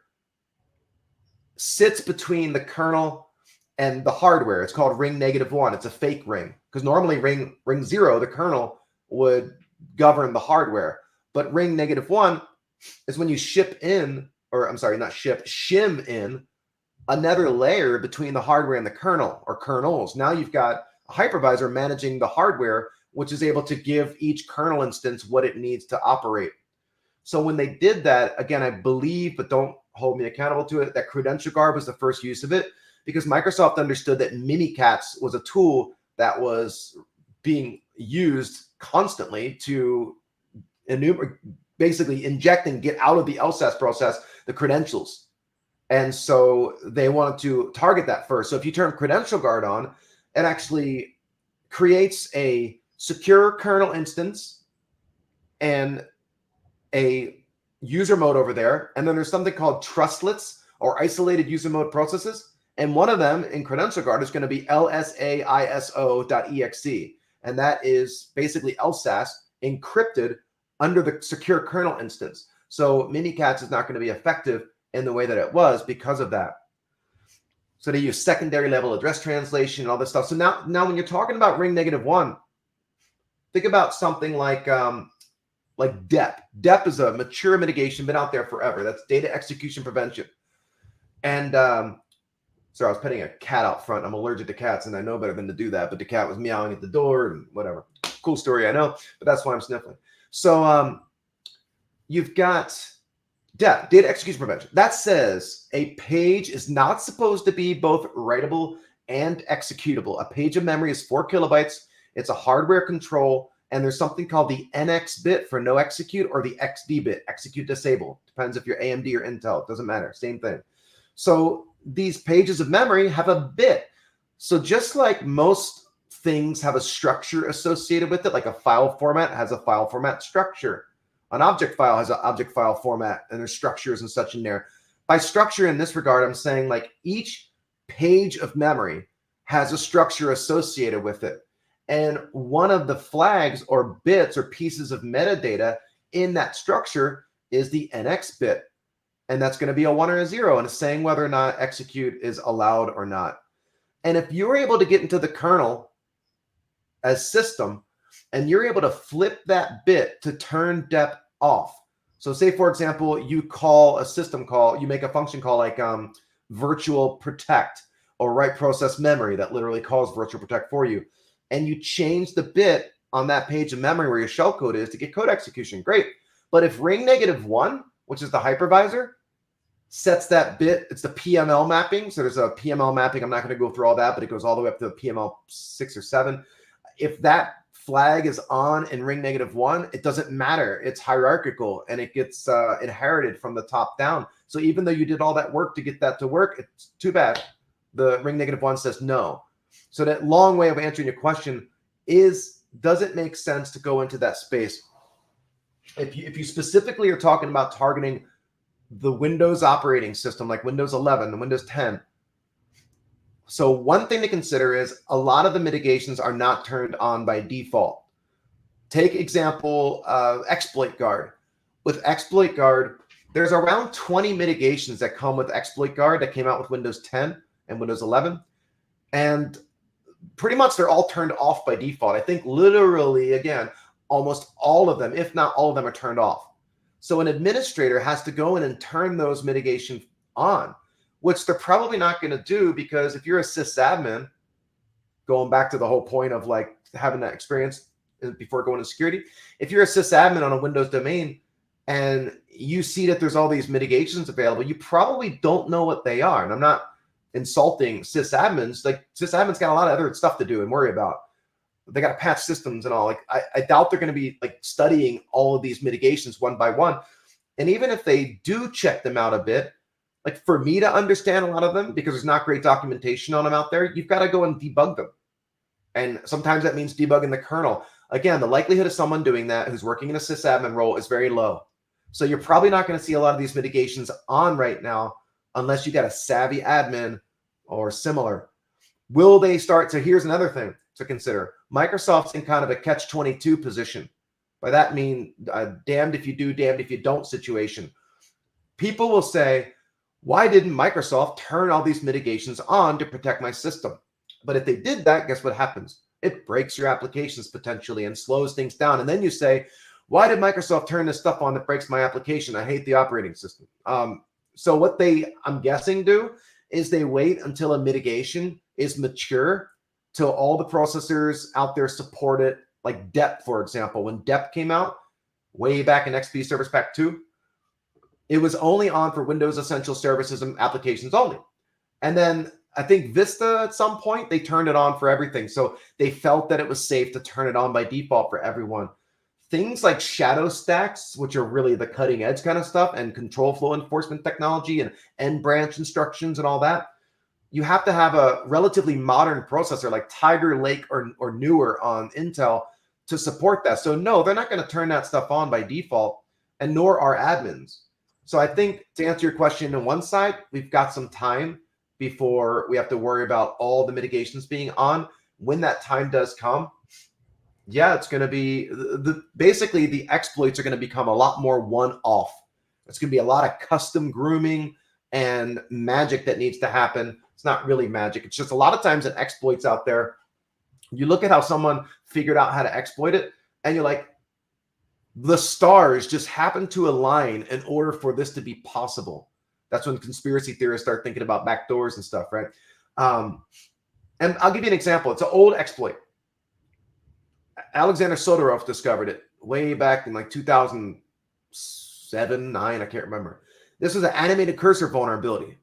sits between the kernel and the hardware. It's called ring -1. It's a fake ring. Because normally ring 0, the kernel, would govern the hardware. But ring -1 is when you ship in, or I'm sorry, not ship, shim in another layer between the hardware and the kernel or kernels. Now you've got a hypervisor managing the hardware, which is able to give each kernel instance what it needs to operate. So when they did that, again, I believe, but don't hold me accountable to it, that Credential Guard was the first use of it, because Microsoft understood that Mimikatz was a tool that was being used constantly to basically inject and get out of the LSAS process the credentials. And so they wanted to target that first. So if you turn Credential Guard on, it actually creates a secure kernel instance and a user mode over there. And then there's something called trustlets or isolated user mode processes. And one of them in Credential Guard is going to be lsaiso.exe. And that is basically LSAS encrypted under the secure kernel instance. So Mimikatz is not going to be effective in the way that it was because of that. So they use secondary level address translation and all this stuff. So now when you're talking about ring -1, think about something like DEP. DEP is a mature mitigation, been out there forever. That's data execution prevention. And sorry, I was petting a cat out front. I'm allergic to cats, and I know better than to do that. But the cat was meowing at the door and whatever. Cool story, I know, but that's why I'm sniffling. So you've got DEP, data execution prevention. That says a page is not supposed to be both writable and executable. A page of memory is 4 kilobytes. It's a hardware control. And there's something called the NX bit for no execute, or the XD bit, execute disable. Depends if you're AMD or Intel. It doesn't matter. Same thing. So these pages of memory have a bit. So just like most things have a structure associated with it, like a file format has a file format structure. An object file has an object file format, and there's structures and such in there. By structure in this regard, I'm saying like each page of memory has a structure associated with it. And one of the flags or bits or pieces of metadata in that structure is the NX bit. And that's going to be a 1 or a 0, and it's saying whether or not execute is allowed or not. And if you're able to get into the kernel as system, and you're able to flip that bit to turn DEP off. So say, for example, you call a system call, you make a function call like virtual protect or write process memory that literally calls virtual protect for you. And you change the bit on that page of memory where your shellcode is to get code execution. Great. But if ring -1, which is the hypervisor, sets that bit, it's the PML mapping. So there's a PML mapping. I'm not going to go through all that, but it goes all the way up to PML 6 or 7. If that flag is on in ring -1, it doesn't matter. It's hierarchical, and it gets inherited from the top down. So even though you did all that work to get that to work, it's too bad. The ring -1 says no. So that long way of answering your question is, does it make sense to go into that space? If you specifically are talking about targeting the Windows operating system, like Windows 11 and Windows 10, so one thing to consider is a lot of the mitigations are not turned on by default. Take example, Exploit Guard. With Exploit Guard, there's around 20 mitigations that come with Exploit Guard that came out with Windows 10 and Windows 11. And pretty much they're all turned off by default. I think literally, again, almost all of them, if not all of them, are turned off. So an administrator has to go in and turn those mitigations on, which they're probably not going to do, because if you're a sysadmin, going back to the whole point of like having that experience before going to security, if you're a sysadmin on a Windows domain and you see that there's all these mitigations available, you probably don't know what they are. And I'm not insulting sysadmins. Like, sysadmins got a lot of other stuff to do and worry about. They got to patch systems and all. Like, I doubt they're going to be like studying all of these mitigations one by one. And even if they do check them out a bit, like for me to understand a lot of them, because there's not great documentation on them out there, you've got to go and debug them. And sometimes that means debugging the kernel. Again, the likelihood of someone doing that who's working in a sysadmin role is very low. So you're probably not going to see a lot of these mitigations on right now unless you got a savvy admin or similar. Will they start? So here's another thing to consider. Microsoft's in kind of a catch-22 position. By that I mean damned if you do, damned if you don't situation. People will say, why didn't Microsoft turn all these mitigations on to protect my system? But if they did that, guess what happens? It breaks your applications potentially and slows things down. And then you say, why did Microsoft turn this stuff on that breaks my application? I hate the operating system. So what they, I'm guessing, do is they wait until a mitigation is mature, till all the processors out there support it. Like DEP, for example. When DEP came out way back in XP Service Pack 2, it was only on for Windows Essential Services and applications only. And then I think Vista at some point, they turned it on for everything. So they felt that it was safe to turn it on by default for everyone. Things like shadow stacks, which are really the cutting edge kind of stuff, and control flow enforcement technology and end branch instructions and all that, you have to have a relatively modern processor like Tiger Lake or newer on Intel to support that. So no, they're not going to turn that stuff on by default, and nor are admins. So I think to answer your question, on one side, we've got some time before we have to worry about all the mitigations being on. When that time does come, yeah, it's going to be basically the exploits are going to become a lot more one-off. It's going to be a lot of custom grooming and magic that needs to happen. It's not really magic. It's just a lot of times in exploits out there, you look at how someone figured out how to exploit it, and you're like, the stars just happen to align in order for this to be possible. That's when conspiracy theorists start thinking about backdoors and stuff, right? And I'll give you an example. It's an old exploit. Alexander Sotorov discovered it way back in like 2007, 9, I can't remember. This was an animated cursor vulnerability.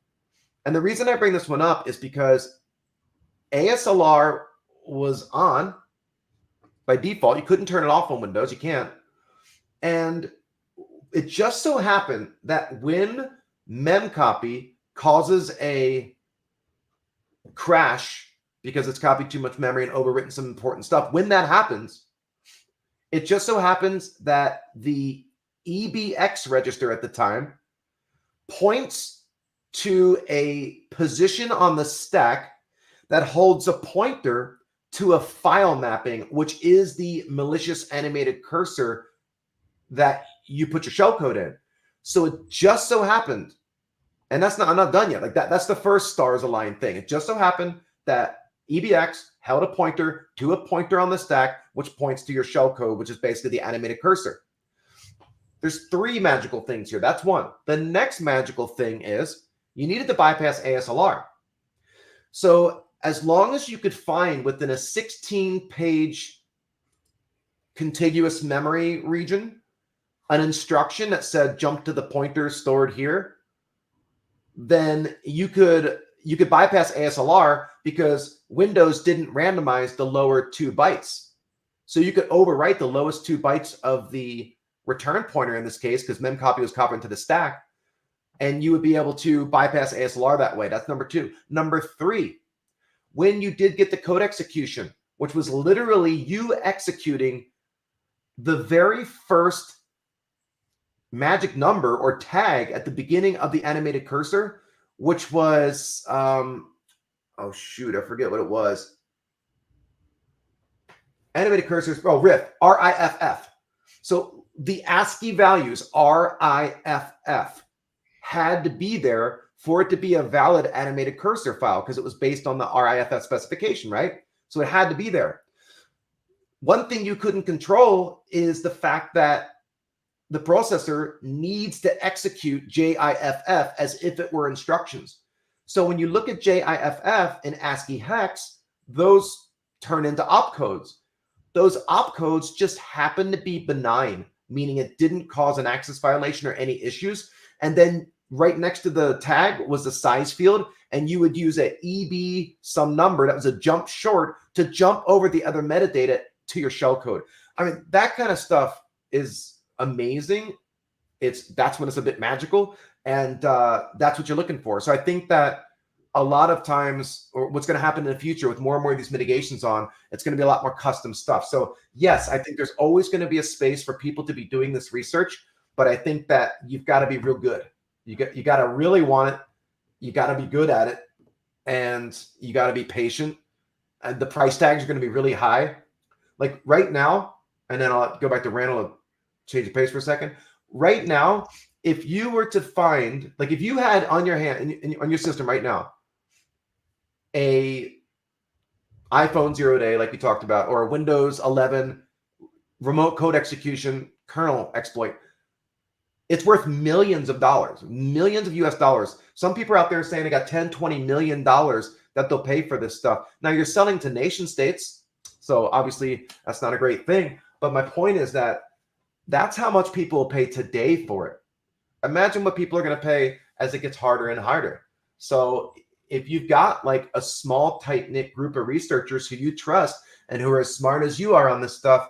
And the reason I bring this one up is because ASLR was on by default. You couldn't turn it off on Windows. You can't. And it just so happened that when memcopy causes a crash because it's copied too much memory and overwritten some important stuff, when that happens, it just so happens that the EBX register at the time points to a position on the stack that holds a pointer to a file mapping, which is the malicious animated cursor that you put your shellcode in. So it just so happened, and I'm not done yet. Like that's the first stars aligned thing. It just so happened that EBX held a pointer to a pointer on the stack, which points to your shellcode, which is basically the animated cursor. There's 3 magical things here. That's one. The next magical thing is you needed to bypass ASLR. So as long as you could find within a 16-page contiguous memory region an instruction that said jump to the pointer stored here, then you could bypass ASLR because Windows didn't randomize the lower 2 bytes. So you could overwrite the lowest 2 bytes of the return pointer in this case, because memcopy was copied to the stack, and you would be able to bypass ASLR that way. That's number 2. Number 3, when you did get the code execution, which was literally you executing the very first magic number or tag at the beginning of the animated cursor, which was, oh shoot, I forget what it was. Animated cursors, oh, RIFF, R-I-F-F. So the ASCII values, R-I-F-F, had to be there for it to be a valid animated cursor file because it was based on the RIFF specification, right? So it had to be there. One thing you couldn't control is the fact that the processor needs to execute JIFF as if it were instructions. So when you look at JIFF in ASCII hex, those turn into opcodes. Those opcodes just happen to be benign, meaning it didn't cause an access violation or any issues. And then right next to the tag was the size field, and you would use a EB some number that was a jump short to jump over the other metadata to your shellcode. I mean, that kind of stuff is amazing. that's when it's a bit magical, and that's what you're looking for. So I think that a lot of times, or what's going to happen in the future with more and more of these mitigations on, it's going to be a lot more custom stuff. So yes, I think there's always going to be a space for people to be doing this research, but I think that you've got to be real good. You got to really want it. You got to be good at it, and you got to be patient. And the price tags are going to be really high. Like right now, and then I'll go back to Randall and change the pace for a second. Right now, if you were to find, like if you had on your hand, on your system right now, a iPhone 0-day, like we talked about, or a Windows 11 remote code execution kernel exploit, it's worth millions of dollars, millions of US dollars. Some people are out there saying they got 10, 20 million dollars that they'll pay for this stuff. Now you're selling to nation states, so obviously that's not a great thing. But my point is that that's how much people will pay today for it. Imagine what people are going to pay as it gets harder and harder. So if you've got like a small, tight-knit group of researchers who you trust and who are as smart as you are on this stuff,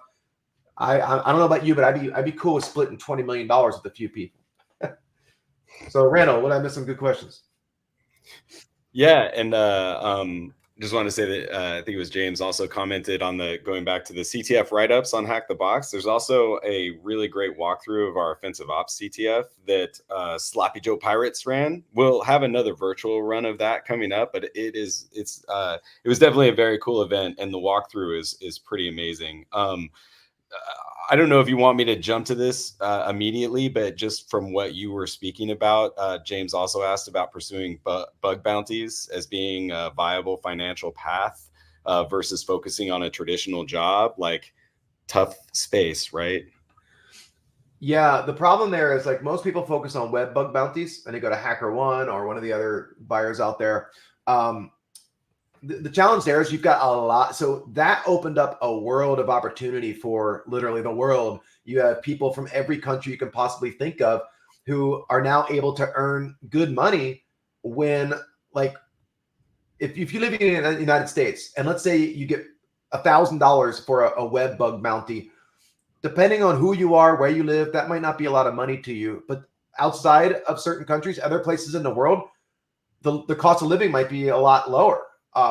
I don't know about you, but I'd be cool with splitting $20 million with a few people. So Randall, what I missed some good questions. Yeah, and just wanted to say that I think it was James also commented on the going back to the CTF write-ups on Hack the Box. There's also a really great walkthrough of our offensive ops CTF that Sloppy Joe Pirates ran. We'll have another virtual run of that coming up, but it was definitely a very cool event, and the walkthrough is pretty amazing. I don't know if you want me to jump to this immediately, but just from what you were speaking about, James also asked about pursuing bug bounties as being a viable financial path versus focusing on a traditional job, like tough space, right? Yeah, the problem there is like most people focus on web bug bounties and they go to HackerOne or one of the other buyers out there. The challenge there is you've got a lot. So that opened up a world of opportunity for literally the world. You have people from every country you can possibly think of who are now able to earn good money when, like, if you live in the United States and let's say you get $1,000 for a web bug bounty, depending on who you are, where you live, that might not be a lot of money to you. But outside of certain countries, other places in the world, the cost of living might be a lot lower.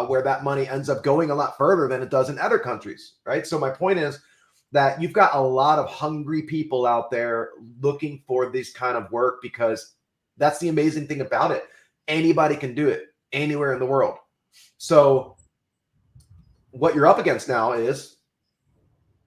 Where that money ends up going a lot further than it does in other countries, right? So my point is that you've got a lot of hungry people out there looking for this kind of work because that's the amazing thing about it. Anybody can do it anywhere in the world. So what you're up against now is,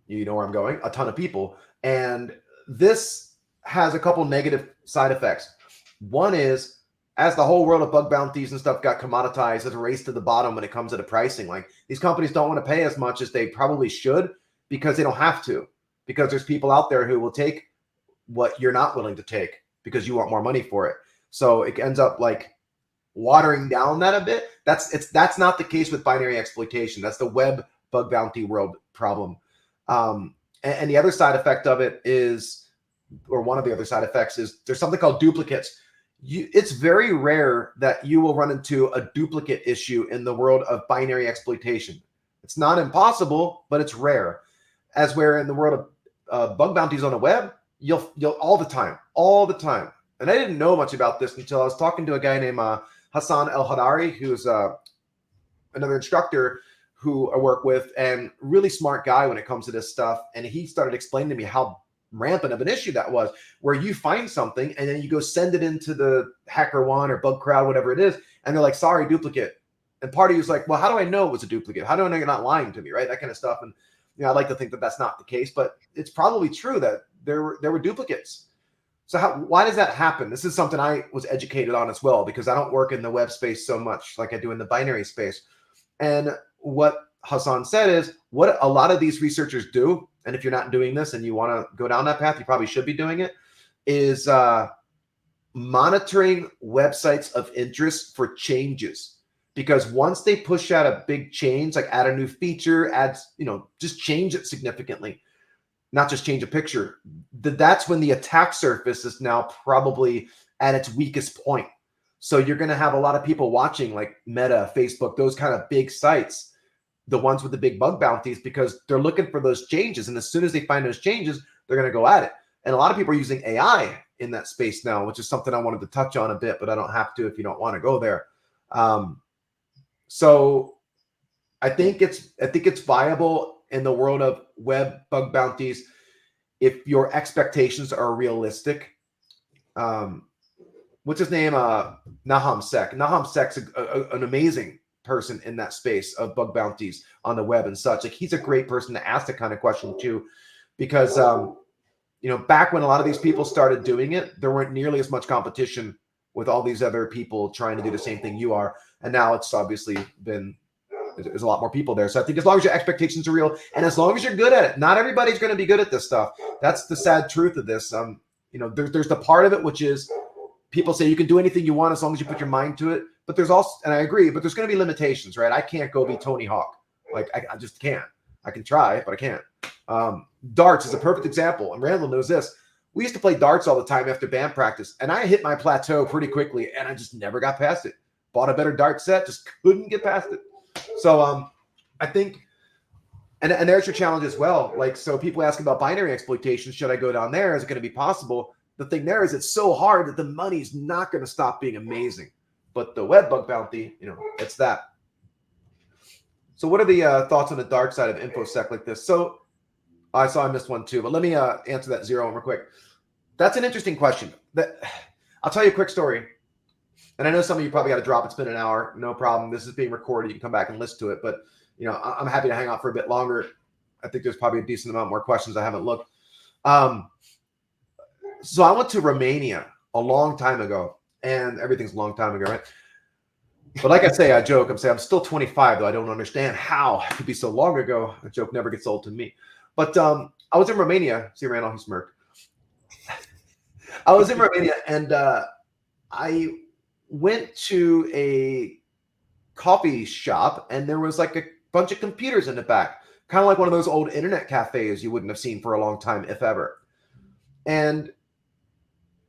you know where I'm going, a ton of people. And this has a couple negative side effects. One is, as the whole world of bug bounties and stuff got commoditized, there's a race to the bottom when it comes to the pricing. Like these companies don't want to pay as much as they probably should because they don't have to, because there's people out there who will take what you're not willing to take because you want more money for it. So it ends up like watering down that a bit. That's not the case with binary exploitation. That's the web bug bounty world problem. And the other side effect of it is, or one of the other side effects is, there's something called duplicates. It's very rare that you will run into a duplicate issue in the world of binary exploitation. It's not impossible, but it's rare. As where in the world of bug bounties on the web, you'll all the time. And I didn't know much about this until I was talking to a guy named Hassan El Hadari, who's another instructor who I work with, and really smart guy when it comes to this stuff. And he started explaining to me how rampant of an issue that was, where you find something and then you go send it into the HackerOne or Bug Crowd, whatever it is, and they're like, sorry, duplicate. And part of you is like, well, how do I know it was a duplicate? How do I know you're not lying to me, right? That kind of stuff. And I like to think that that's not the case, but it's probably true that there were duplicates. So why does that happen? This is something I was educated on as well, because I don't work in the web space so much like I do in the binary space. And what Hassan said is, what a lot of these researchers do, and if you're not doing this and you want to go down that path, you probably should be doing it, is monitoring websites of interest for changes. Because once they push out a big change, like add a new feature, just change it significantly, not just change a picture, that's when the attack surface is now probably at its weakest point. So you're going to have a lot of people watching, like Meta, Facebook, those kind of big sites, the ones with the big bug bounties, because they're looking for those changes. And as soon as they find those changes, they're going to go at it. And a lot of people are using AI in that space now, which is something I wanted to touch on a bit, but I don't have to if you don't want to go there. So I think it's viable in the world of web bug bounties if your expectations are realistic. What's his name? Nahum Sec. Nahum Sec's an amazing person in that space of bug bounties on the web and such. Like, he's a great person to ask that kind of question too, because back when a lot of these people started doing it, there weren't nearly as much competition with all these other people trying to do the same thing you are, and now it's obviously there's a lot more people there. So I think as long as your expectations are real and as long as you're good at it, not everybody's going to be good at this stuff. That's the sad truth of this. There's the part of it which is people say you can do anything you want as long as you put your mind to it. But there's also, and I agree, but there's going to be limitations, right? I can't go be Tony Hawk. Like, I just can't. I can try, but I can't. Darts is a perfect example, and Randall knows this. We used to play darts all the time after band practice, and I hit my plateau pretty quickly, and I just never got past it. Bought a better dart set, just couldn't get past it. So I think, and there's your challenge as well. Like, so people ask about binary exploitation. Should I go down there? Is it going to be possible? The thing there is it's so hard that the money's not going to stop being amazing. But the web bug bounty, it's that. So what are the thoughts on the dark side of infosec like this? So I saw I missed one too, but let me answer that zero one real quick. That's an interesting question. I'll tell you a quick story. And I know some of you probably got to drop. It's been an hour. No problem. This is being recorded. You can come back and listen to it. But, I'm happy to hang out for a bit longer. I think there's probably a decent amount more questions. I haven't looked. So I went to Romania a long time ago. And everything's a long time ago, right? But like I say, I joke. I'm saying I'm still 25, though. I don't understand how it could be so long ago. A joke never gets old to me. But I was in Romania. See, Randall, he smirked. I was in Romania, and I went to a coffee shop, and there was like a bunch of computers in the back, kind of like one of those old internet cafes you wouldn't have seen for a long time, if ever. And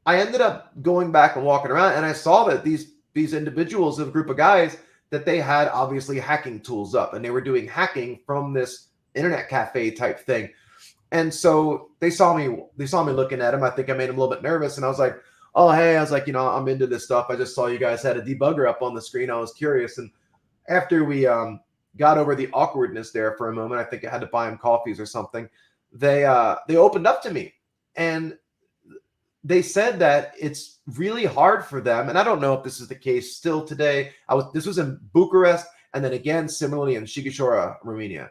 I ended up going back and walking around, and I saw that these individuals, a group of guys, that they had obviously hacking tools up, and they were doing hacking from this internet cafe type thing. And so they saw me looking at them. I think I made them a little bit nervous, and I was like, oh, hey, I was like, I'm into this stuff. I just saw you guys had a debugger up on the screen. I was curious. And after we got over the awkwardness there for a moment, I think I had to buy them coffees or something. They opened up to me, and they said that it's really hard for them. And I don't know if this is the case still today. This was in Bucharest, and then again, similarly in Sighișoara, Romania.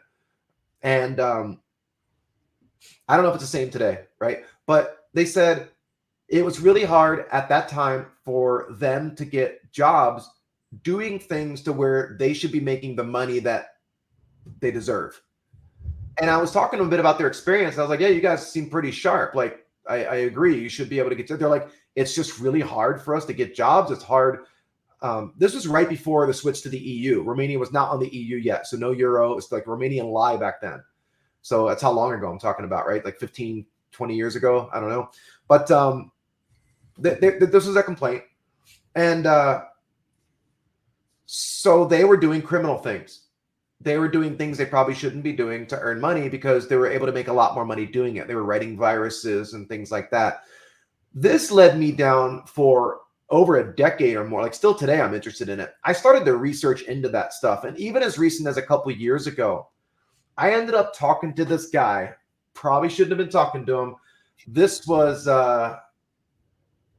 And I don't know if it's the same today, right? But they said it was really hard at that time for them to get jobs doing things to where they should be making the money that they deserve. And I was talking to them a bit about their experience. I was like, yeah, you guys seem pretty sharp. Like, I agree. You should be able to get. They're like, it's just really hard for us to get jobs. It's hard. This was right before the switch to the EU. Romania was not on the EU yet. So no euro. It's like Romanian lei back then. So that's how long ago I'm talking about, right? Like 15, 20 years ago. I don't know. But this was a complaint. And so they were doing criminal things. They were doing things they probably shouldn't be doing to earn money because they were able to make a lot more money doing it. They were writing viruses and things like that. This led me down for over a decade or more. Like, still today, I'm interested in it. I started to research into that stuff. And even as recent as a couple of years ago, I ended up talking to this guy. Probably shouldn't have been talking to him. This was, I'm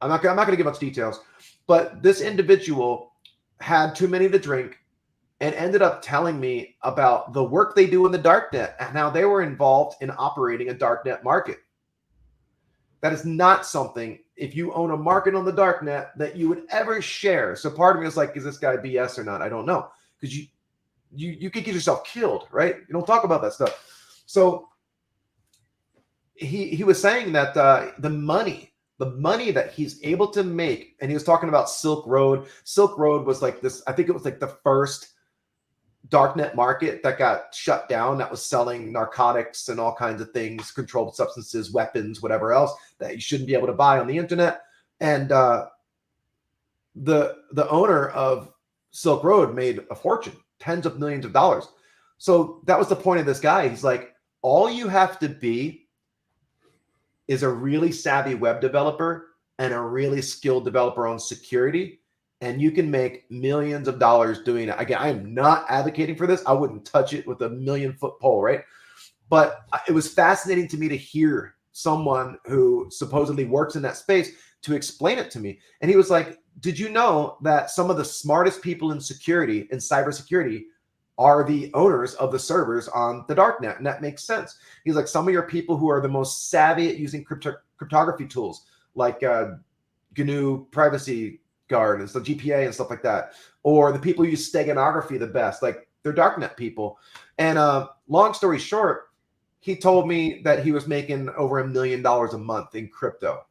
not going to give much details, but this individual had too many to drink and ended up telling me about the work they do in the darknet and how they were involved in operating a darknet market. That is not something, if you own a market on the darknet, that you would ever share. So part of me is like, is this guy BS or not? I don't know. Because you could get yourself killed, right? You don't talk about that stuff. So he was saying that the money that he's able to make, and he was talking about Silk Road. Silk Road was like this, I think it was like the first darknet market that got shut down, that was selling narcotics and all kinds of things, controlled substances, weapons, whatever else that you shouldn't be able to buy on the internet. And the owner of Silk Road made a fortune, tens of millions of dollars. So that was the point of this guy. He's like, all you have to be is a really savvy web developer and a really skilled developer on security, and you can make millions of dollars doing it. Again, I am not advocating for this. I wouldn't touch it with a 1,000,000-foot pole, right? But it was fascinating to me to hear someone who supposedly works in that space to explain it to me. And he was like, did you know that some of the smartest people in security, in cybersecurity, are the owners of the servers on the darknet? And that makes sense. He's like, some of your people who are the most savvy at using cryptography tools, like GNU Privacy Guard and so GPA and stuff like that, or the people who use steganography the best, like they're darknet people. And long story short, he told me that he was making over $1 million a month in crypto.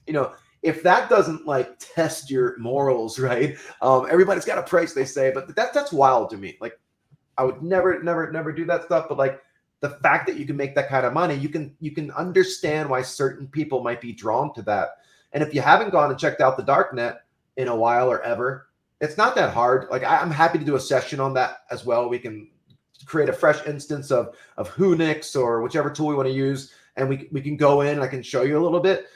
You know, if that doesn't like test your morals, right? Everybody's got a price, they say, but that's wild to me. Like, I would never do that stuff. But like the fact that you can make that kind of money, you can understand why certain people might be drawn to that. And if you haven't gone and checked out the darknet in a while or ever, it's not that hard. Like I'm happy to do a session on that as well. We can create a fresh instance of Whonix or whichever tool we want to use, and we can go in and I can show you a little bit.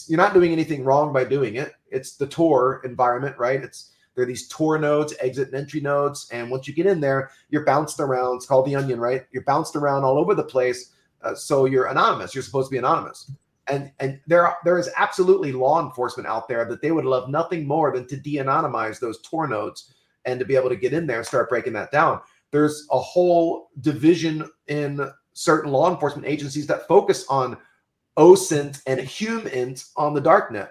You're not doing anything wrong by doing it. It's the Tor environment, right? There are these Tor nodes, exit and entry nodes, and once you get in there, you're bounced around. It's called the onion, right? You're bounced around all over the place, so you're anonymous. You're supposed to be anonymous. And there is absolutely law enforcement out there that they would love nothing more than to de-anonymize those Tor nodes and to be able to get in there and start breaking that down. There's a whole division in certain law enforcement agencies that focus on OSINT and HUMINT on the darknet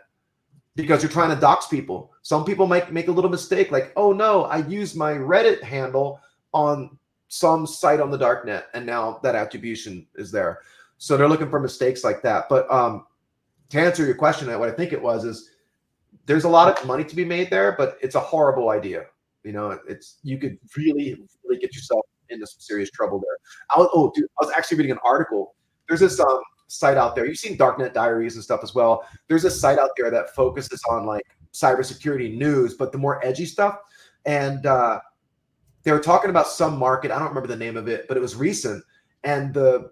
because you're trying to dox people. Some people might make a little mistake like, oh no, I used my Reddit handle on some site on the darknet and now that attribution is there. So they're looking for mistakes like that. But to answer your question, what I think it was is there's a lot of money to be made there, but it's a horrible idea. You know, you could really get yourself into some serious trouble there. I was actually reading an article. There's this site out there. You've seen Darknet Diaries and stuff as well. There's a site out there that focuses on like cybersecurity news, but the more edgy stuff. And they were talking about some market. I don't remember the name of it, but it was recent. And the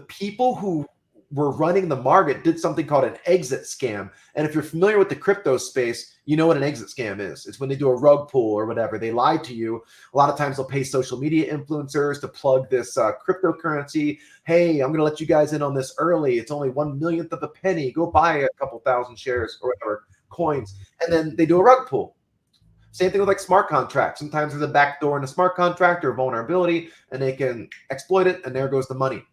people who were running the market did something called an exit scam. And if you're familiar with the crypto space, you know what an exit scam is. It's when they do a rug pull or whatever. They lie to you. A lot of times they'll pay social media influencers to plug this cryptocurrency. Hey, I'm going to let you guys in on this early. It's only 1/1,000,000th of a penny. Go buy a couple thousand shares or whatever, coins. And then they do a rug pull. Same thing with like smart contracts. Sometimes there's a backdoor in a smart contract or vulnerability, and they can exploit it, and there goes the money.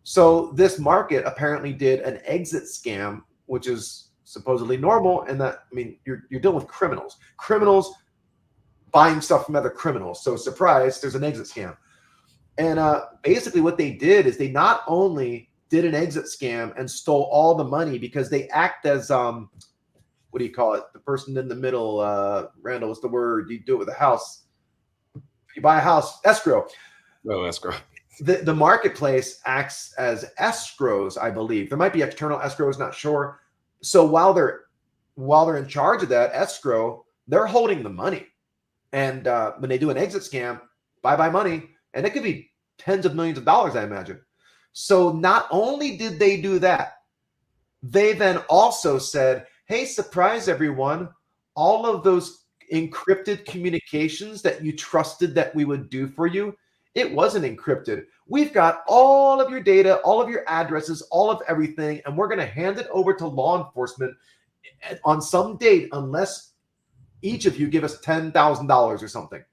So this market apparently did an exit scam, which is supposedly normal. And that, I mean, you're dealing with criminals buying stuff from other criminals. So surprise, there's an exit scam. And basically what they did is they not only did an exit scam and stole all the money because they act as, what do you call it? The person in the middle, Randall, what's the word? You do it with a house. You buy a house, escrow. No, escrow. The marketplace acts as escrows, I believe. There might be external escrows, not sure. So while they're in charge of that escrow, they're holding the money. And when they do an exit scam, bye money, and it could be tens of millions of dollars, I imagine. So not only did they do that, they then also said, hey, surprise everyone, all of those encrypted communications that you trusted that we would do for you, it wasn't encrypted. We've got all of your data, all of your addresses, all of everything, and we're going to hand it over to law enforcement on some date unless each of you give us $10,000 or something.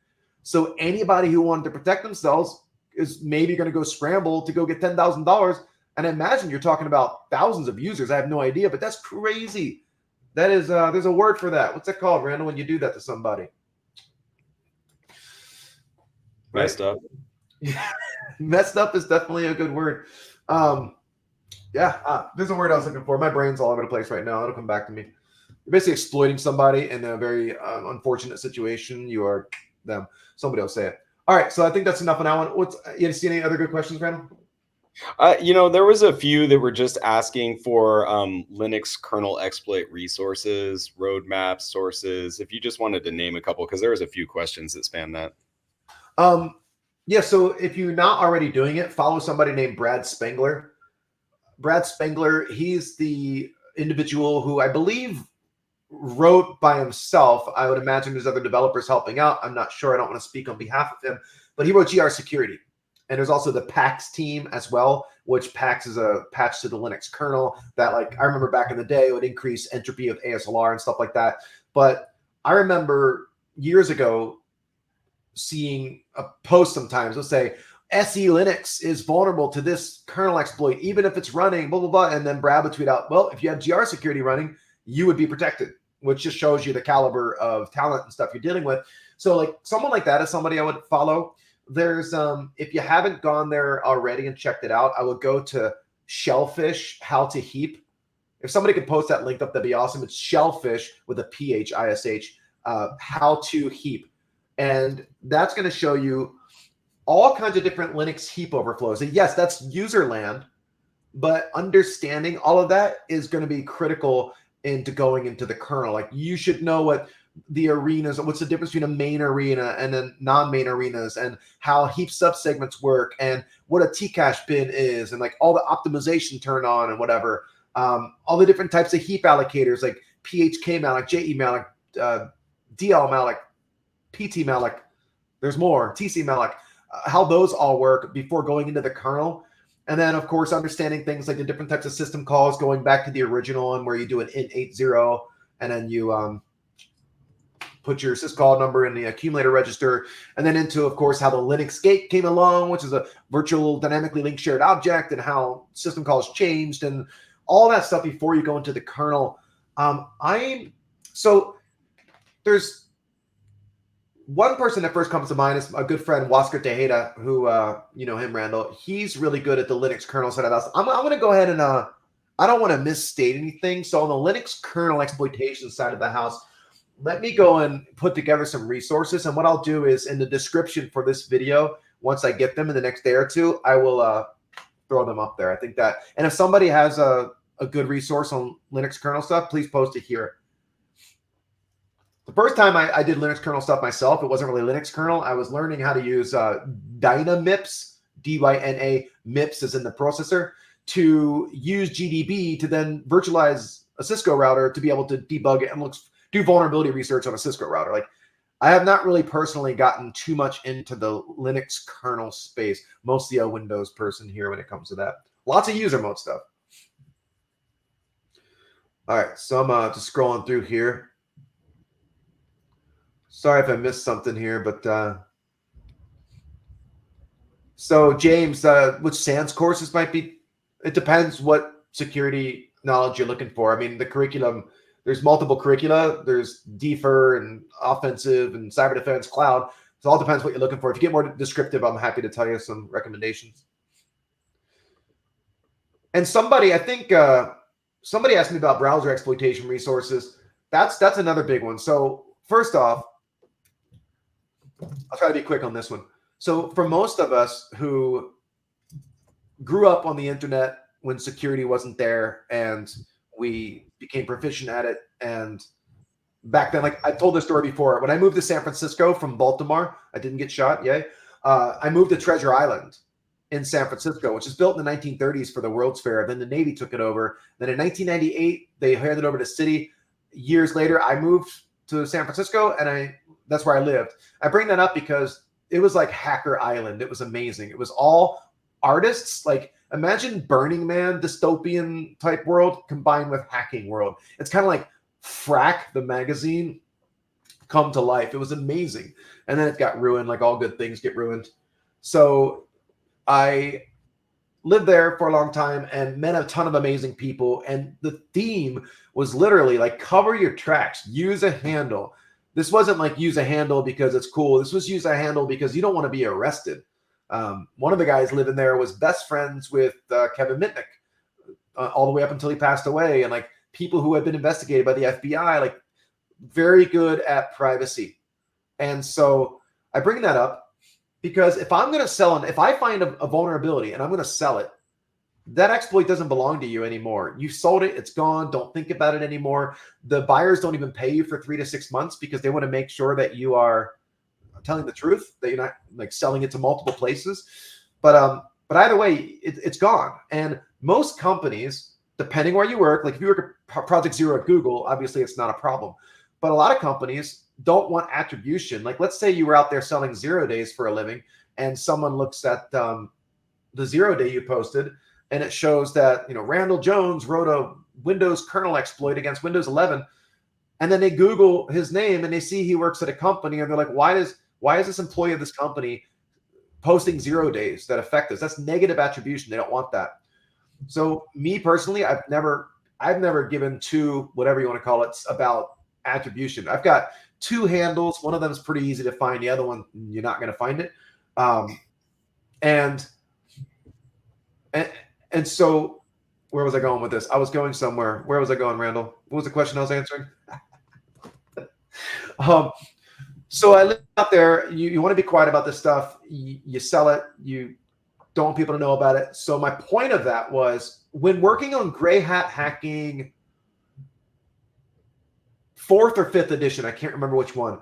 So anybody who wanted to protect themselves is maybe going to go scramble to go get $10,000. And I imagine you're talking about thousands of users. I have no idea, but that's crazy. That is, there's a word for that. What's that called, Randall, when you do that to somebody? Messed up. Messed up is definitely a good word. There's a word I was looking for. My brain's all over the place right now. It'll come back to me. You're basically exploiting somebody in a very unfortunate situation. You are them. Somebody will say it. All right, so I think that's enough on that one. You see any other good questions, Randall? There was a few that were just asking for Linux kernel exploit resources, roadmaps, sources. If you just wanted to name a couple, because there was a few questions that span that. Yeah, so if you're not already doing it, follow somebody named Brad Spengler. Brad Spengler, he's the individual who I believe wrote by himself. I would imagine there's other developers helping out. I'm not sure. I don't want to speak on behalf of him, but he wrote GR Security. And there's also the PAX team as well, which PAX is a patch to the Linux kernel that, like, I remember back in the day, it would increase entropy of ASLR and stuff like that. But I remember years ago seeing a post sometimes, let's say, SE Linux is vulnerable to this kernel exploit, even if it's running, blah, blah, blah. And then Brad would tweet out, well, if you have GR Security running, you would be protected, which just shows you the caliber of talent and stuff you're dealing with. So, like, someone like that is somebody I would follow. There's if you haven't gone there already and checked it out, I would go to Shellfish How to Heap. If somebody could post that link up, that'd be awesome. It's Shellfish with a PHISH, How to Heap, and that's going to show you all kinds of different Linux heap overflows. And yes, that's user land, but understanding all of that is going to be critical into going into the kernel. Like, you should know what the arenas, what's the difference between a main arena and then non-main arenas, and how heap subsegments work, and what a Tcache bin is, and like all the optimization turn on and whatever. All the different types of heap allocators, like PHK malloc, JE malloc, DL malloc, PT malloc. There's more, TC malloc. How those all work before going into the kernel. And then, of course, understanding things like the different types of system calls, going back to the original one where you do an int80, and then you put your syscall number in the accumulator register, and then into, of course, how the Linux gate came along, which is a virtual dynamically linked shared object, and how system calls changed, and all that stuff before you go into the kernel. So there's one person that first comes to mind is a good friend, Wasker Tejeda, who, you know him, Randall. He's really good at the Linux kernel side of the house. I'm going to go ahead and, I don't want to misstate anything. So on the Linux kernel exploitation side of the house, let me go and put together some resources. And what I'll do is in the description for this video, once I get them in the next day or two, I will throw them up there. I think that, and if somebody has a good resource on Linux kernel stuff, please post it here. The first time I did Linux kernel stuff myself, it wasn't really Linux kernel. I was learning how to use Dynamips, D-Y-N-A, MIPS is in the processor, to use GDB to then virtualize a Cisco router to be able to debug it and do vulnerability research on a Cisco router. Like, I have not really personally gotten too much into the Linux kernel space. Mostly a Windows person here when it comes to that. Lots of user mode stuff. All right, so I'm just scrolling through here. Sorry if I missed something here, but so James, which SANS courses might be? It depends what security knowledge you're looking for. I mean, the curriculum, there's multiple curricula. There's DFIR and offensive and cyber defense, cloud. So it all depends what you're looking for. If you get more descriptive, I'm happy to tell you some recommendations. And somebody, I think somebody asked me about browser exploitation resources. That's another big one. So first off, I'll try to be quick on this one. So for most of us who grew up on the internet when security wasn't there and we became proficient at it, and back then, like I told this story before, when I moved to San Francisco from Baltimore, I didn't get shot, yay. I moved to Treasure Island in San Francisco, which was built in the 1930s for the World's Fair. Then the Navy took it over. Then in 1998, they handed it over to City. Years later, I moved to San Francisco, and that's where I lived. I bring that up because it was like Hacker Island. It was amazing. It was all artists. Like, imagine Burning Man dystopian type world combined with hacking world. It's kind of like Frack, the magazine, come to life. It was amazing. And then it got ruined, like all good things get ruined. So I lived there for a long time and met a ton of amazing people. And the theme was literally like, cover your tracks, use a handle. This wasn't like use a handle because it's cool. This was use a handle because you don't want to be arrested. One of the guys living there was best friends with Kevin Mitnick all the way up until he passed away. And like people who had been investigated by the FBI, like very good at privacy. And so I bring that up because if I'm going to sell, if I find a vulnerability and I'm going to sell it, that exploit doesn't belong to you anymore. You sold it. It's gone. Don't think about it anymore. The buyers don't even pay you for 3 to 6 months because they want to make sure that you are telling the truth, that you're not like selling it to multiple places. But either way, it's gone. And most companies depending where you work, like if you work at Project Zero at Google, obviously it's not a problem. But a lot of companies don't want attribution. Like let's say you were out there selling 0 days for a living, and someone looks at the 0 day you posted, and it shows that Randall Jones wrote a Windows kernel exploit against Windows 11, and then they Google his name and they see he works at a company, and they're like, why is this employee of this company posting 0 days that affect us? That's negative attribution. They don't want that. So me personally, I've never given to whatever you want to call it about attribution. I've got 2 handles. One of them is pretty easy to find. The other one, you're not going to find it. And so where was I going with this? I was going somewhere. Where was I going, Randall? What was the question I was answering? So I live out there. You want to be quiet about this stuff. You sell it. You don't want people to know about it. So my point of that was when working on Gray Hat Hacking 4th or 5th edition, I can't remember which one.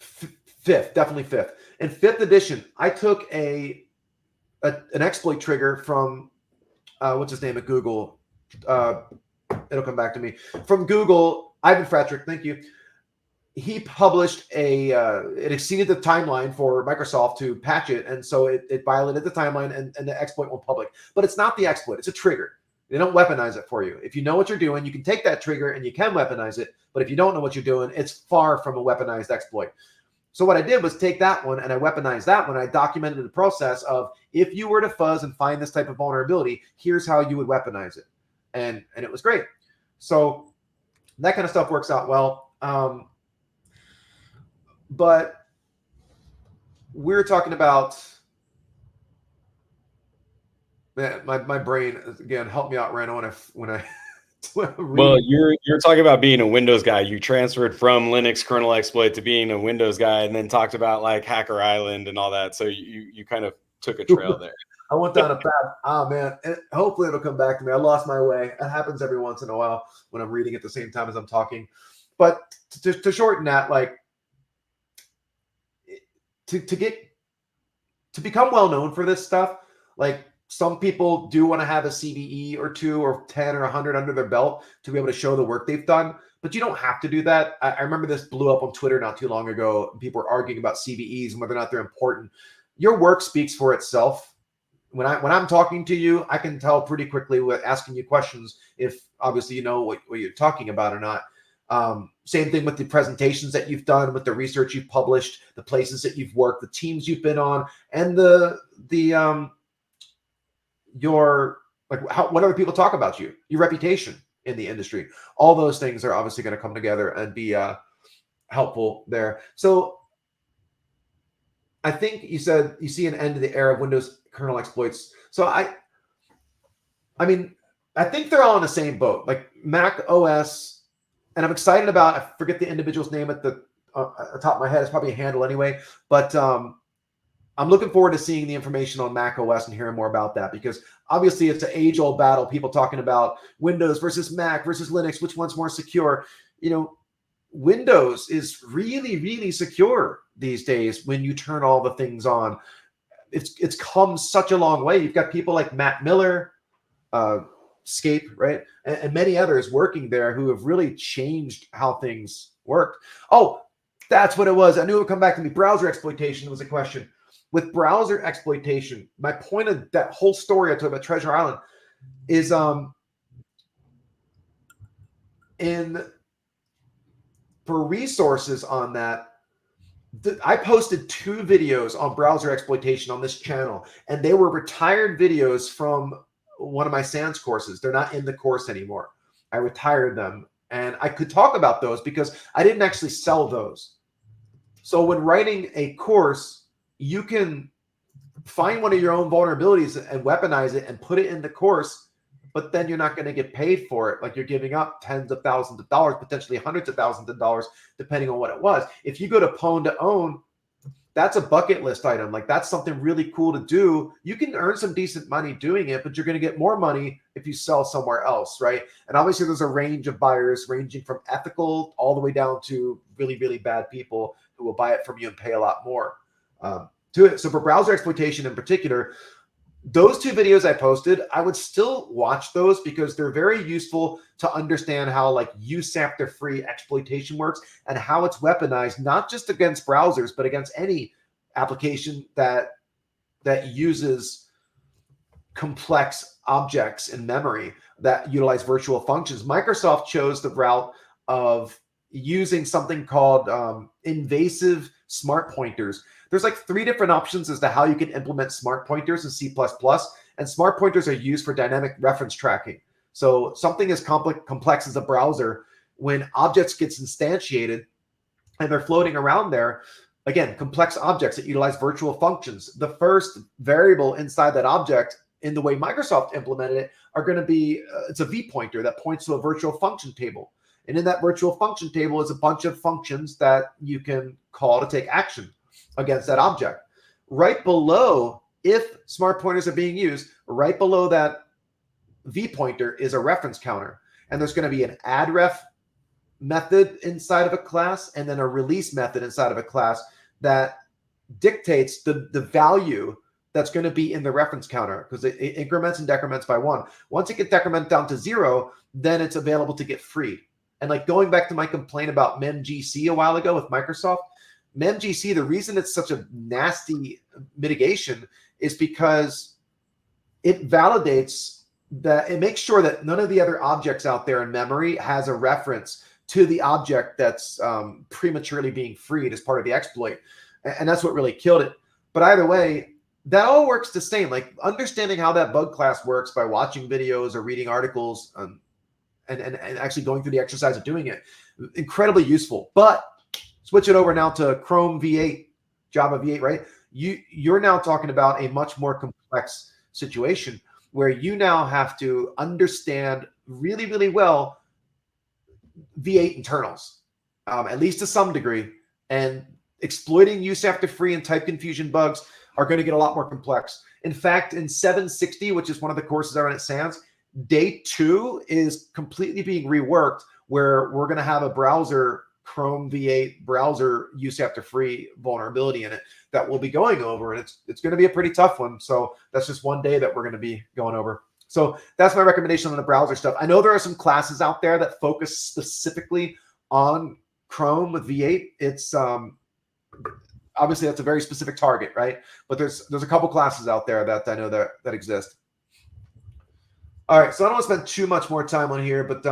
5th, definitely 5th. In 5th edition, I took an exploit trigger from what's his name at Google. It'll come back to me. From Google, Ivan Fratrick, thank you. He published it exceeded the timeline for Microsoft to patch it, and so it violated the timeline, and the exploit went public. But it's not the exploit; it's a trigger. They don't weaponize it for you. If you know what you're doing, you can take that trigger and you can weaponize it. But if you don't know what you're doing, it's far from a weaponized exploit. So what I did was take that one and I weaponized that one. I documented the process of if you were to fuzz and find this type of vulnerability, here's how you would weaponize it, and it was great. So that kind of stuff works out well. But we're talking about, man, my brain again. Help me out, Randall. When I well, you're talking about being a Windows guy. You transferred from Linux kernel exploit to being a Windows guy, and then talked about like Hacker Island and all that. So you kind of took a trail there. I went down a path. Oh man, and hopefully it'll come back to me. I lost my way. It happens every once in a while when I'm reading at the same time as I'm talking. But to shorten that, like to become well known for this stuff, like some people do want to have a CVE or 2 or 10 or 100 under their belt to be able to show the work they've done. But you don't have to do that. I remember this blew up on Twitter not too long ago. People were arguing about CVEs and whether or not they're important. Your work speaks for itself. When I'm talking to you, I can tell pretty quickly with asking you questions if obviously you know what you're talking about or not. Same thing with the presentations that you've done, with the research you've published, the places that you've worked, the teams you've been on, and your what other people talk about you, your reputation in the industry. All those things are obviously going to come together and be helpful there. So I think you said you see an end to the era of Windows kernel exploits. So I mean, I think they're all in the same boat. Like Mac OS, and I'm excited about, I forget the individual's name at the top of my head. It's probably a handle anyway. But I'm looking forward to seeing the information on Mac OS and hearing more about that, because obviously it's an age-old battle. People talking about Windows versus Mac versus Linux, which one's more secure. Windows is really, really secure these days when you turn all the things on. It's come such a long way. You've got people like Matt Miller, Scape, right? And many others working there who have really changed how things work. Oh, that's what it was. I knew it would come back to me. Browser exploitation was a question. With browser exploitation, my point of that whole story I told about Treasure Island is for resources on that, I posted 2 videos on browser exploitation on this channel, and they were retired videos from one of my SANS courses. They're not in the course anymore. I retired them, and I could talk about those because I didn't actually sell those. So when writing a course, you can find one of your own vulnerabilities and weaponize it and put it in the course, but then you're not going to get paid for it. Like you're giving up tens of thousands of dollars, potentially hundreds of thousands of dollars, depending on what it was. If you go to Pwn to Own, that's a bucket list item. Like that's something really cool to do. You can earn some decent money doing it, but you're going to get more money if you sell somewhere else, right? And obviously there's a range of buyers ranging from ethical all the way down to really, really bad people who will buy it from you and pay a lot more to it. So for browser exploitation in particular, those 2 videos I posted, I would still watch those because they're very useful to understand how like use after free exploitation works and how it's weaponized, not just against browsers, but against any application that uses complex objects in memory that utilize virtual functions. Microsoft chose the route of using something called invasive smart pointers. There's like 3 different options as to how you can implement smart pointers in C++, and smart pointers are used for dynamic reference tracking. So something as complex as a browser, when objects gets instantiated and they're floating around there, again, complex objects that utilize virtual functions, the first variable inside that object in the way Microsoft implemented it are going to be, it's a V pointer that points to a virtual function table. And in that virtual function table is a bunch of functions that you can call to take action against that object. Right below, if smart pointers are being used, right below that V pointer is a reference counter. And there's going to be an add ref method inside of a class and then a release method inside of a class that dictates the value that's going to be in the reference counter, because it increments and decrements by 1. Once it gets decremented down to 0, then it's available to get free. And like going back to my complaint about memgc a while ago with Microsoft, memgc, the reason it's such a nasty mitigation is because it validates that, it makes sure that none of the other objects out there in memory has a reference to the object that's prematurely being freed as part of the exploit. And that's what really killed it. But either way, that all works the same. Like understanding how that bug class works by watching videos or reading articles and actually going through the exercise of doing it, incredibly useful. But switch it over now to Chrome V8, Java V8, right? You're now talking about a much more complex situation where you now have to understand really, really well V8 internals, at least to some degree, and exploiting use after free and type confusion bugs are going to get a lot more complex. In fact, in 760, which is one of the courses I run at SANS, day 2 is completely being reworked, where we're going to have a browser, Chrome V8 browser use after free vulnerability in it that we'll be going over, and it's going to be a pretty tough one. So that's just one day that we're going to be going over. So that's my recommendation on the browser stuff. I know there are some classes out there that focus specifically on Chrome with V8. It's obviously that's a very specific target, right? But there's a couple classes out there that I know that exist. All right, so I don't want to spend too much more time on here, but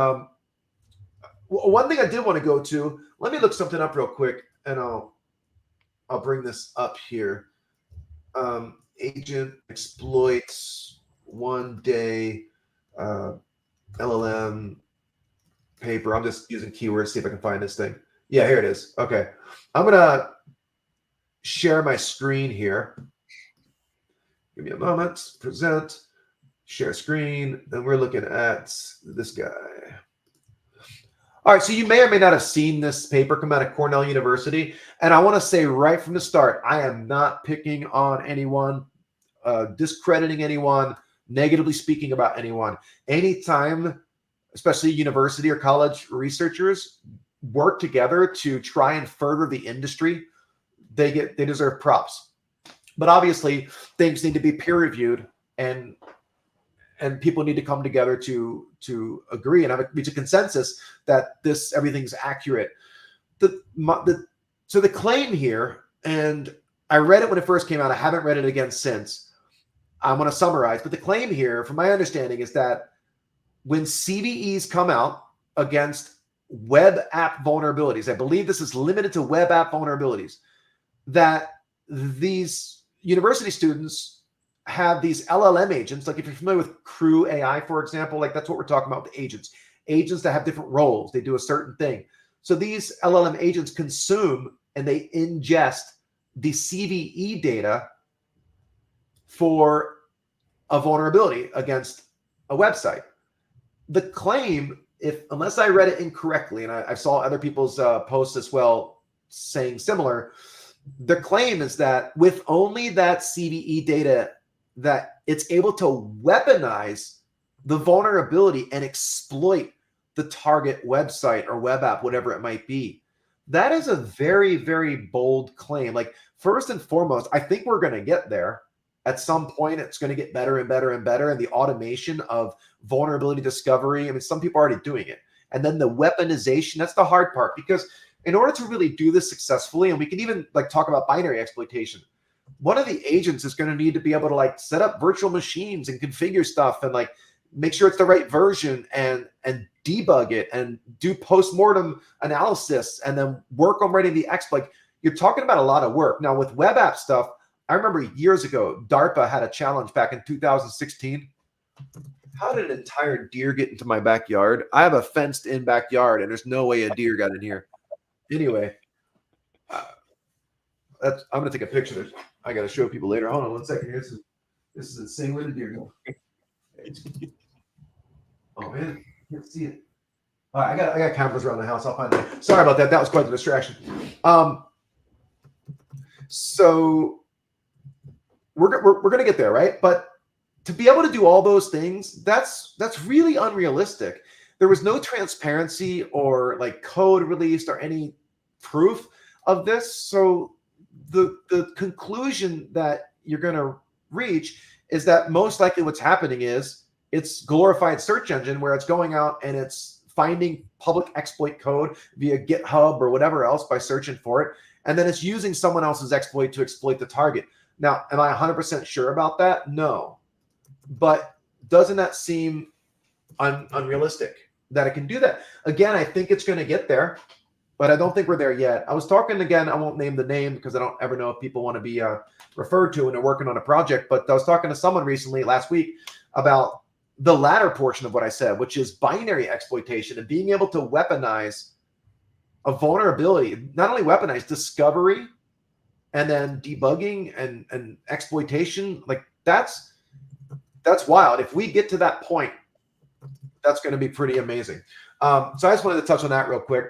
one thing I did want to go to, let me look something up real quick, and I'll bring this up here. Agent exploits 1 day LLM paper. I'm just using keywords, see if I can find this thing. Yeah, here it is. Okay. I'm going to share my screen here. Give me a moment. Present, share screen, and we're looking at this guy. All right, so you may or may not have seen this paper come out of Cornell University, and I want to say right from the start, I am not picking on anyone, discrediting anyone, negatively speaking about anyone. Anytime, especially university or college researchers work together to try and further the industry, they deserve props. But obviously, things need to be peer reviewed, and people need to come together to agree and reach a consensus that everything's accurate. So the claim here, and I read it when it first came out, I haven't read it again since. I'm going to summarize, but the claim here, from my understanding, is that when CVEs come out against web app vulnerabilities, I believe this is limited to web app vulnerabilities, that these university students have these LLM agents. Like if you're familiar with Crew AI, for example, like that's what we're talking about with agents that have different roles. They do a certain thing. So these LLM agents consume and they ingest the CVE data for a vulnerability against a website. The claim, unless I read it incorrectly, and I saw other people's posts as well saying similar, the claim is that with only that CVE data, that it's able to weaponize the vulnerability and exploit the target website or web app, whatever it might be. That is a very, very bold claim. Like, first and foremost, I think we're going to get there. at some point it's going to get better and better and better. And the automation of vulnerability discovery, I mean, some people are already doing it. And then the weaponization, that's the hard part, because in order to really do this successfully, and we can even like talk about binary exploitation, one of the agents is going to need to be able to like set up virtual machines and configure stuff and like make sure it's the right version and debug it and do post-mortem analysis and then work on writing the exploit. You're talking about a lot of work. Now with web app stuff, I remember years ago, DARPA had a challenge back in 2016. How did an entire deer get into my backyard? I have a fenced in backyard and there's no way a deer got in here. Anyway, I'm going to take a picture of this. I got to show people later. Hold on 1 second here. This is insane. Where the deer go? Oh man, can't see it. All right, I got cameras around the house. I'll find it. Sorry about that. That was quite the distraction. So we're gonna get there, right? But to be able to do all those things, that's really unrealistic. There was no transparency or like code released or any proof of this. So the conclusion that you're gonna reach is that most likely what's happening is it's glorified search engine where it's going out and it's finding public exploit code via GitHub or whatever else by searching for it. And then it's using someone else's exploit to exploit the target. Now, am I 100% sure about that? No. But doesn't that seem unrealistic that it can do that? Again, I think it's going to get there, but I don't think we're there yet. I was talking again, I won't name the name because I don't ever know if people want to be referred to when they're working on a project, but I was talking to someone recently last week about the latter portion of what I said, which is binary exploitation and being able to weaponize a vulnerability, not only weaponize discovery and then debugging and exploitation. Like that's wild. If we get to that point, that's going to be pretty amazing. So I just wanted to touch on that real quick.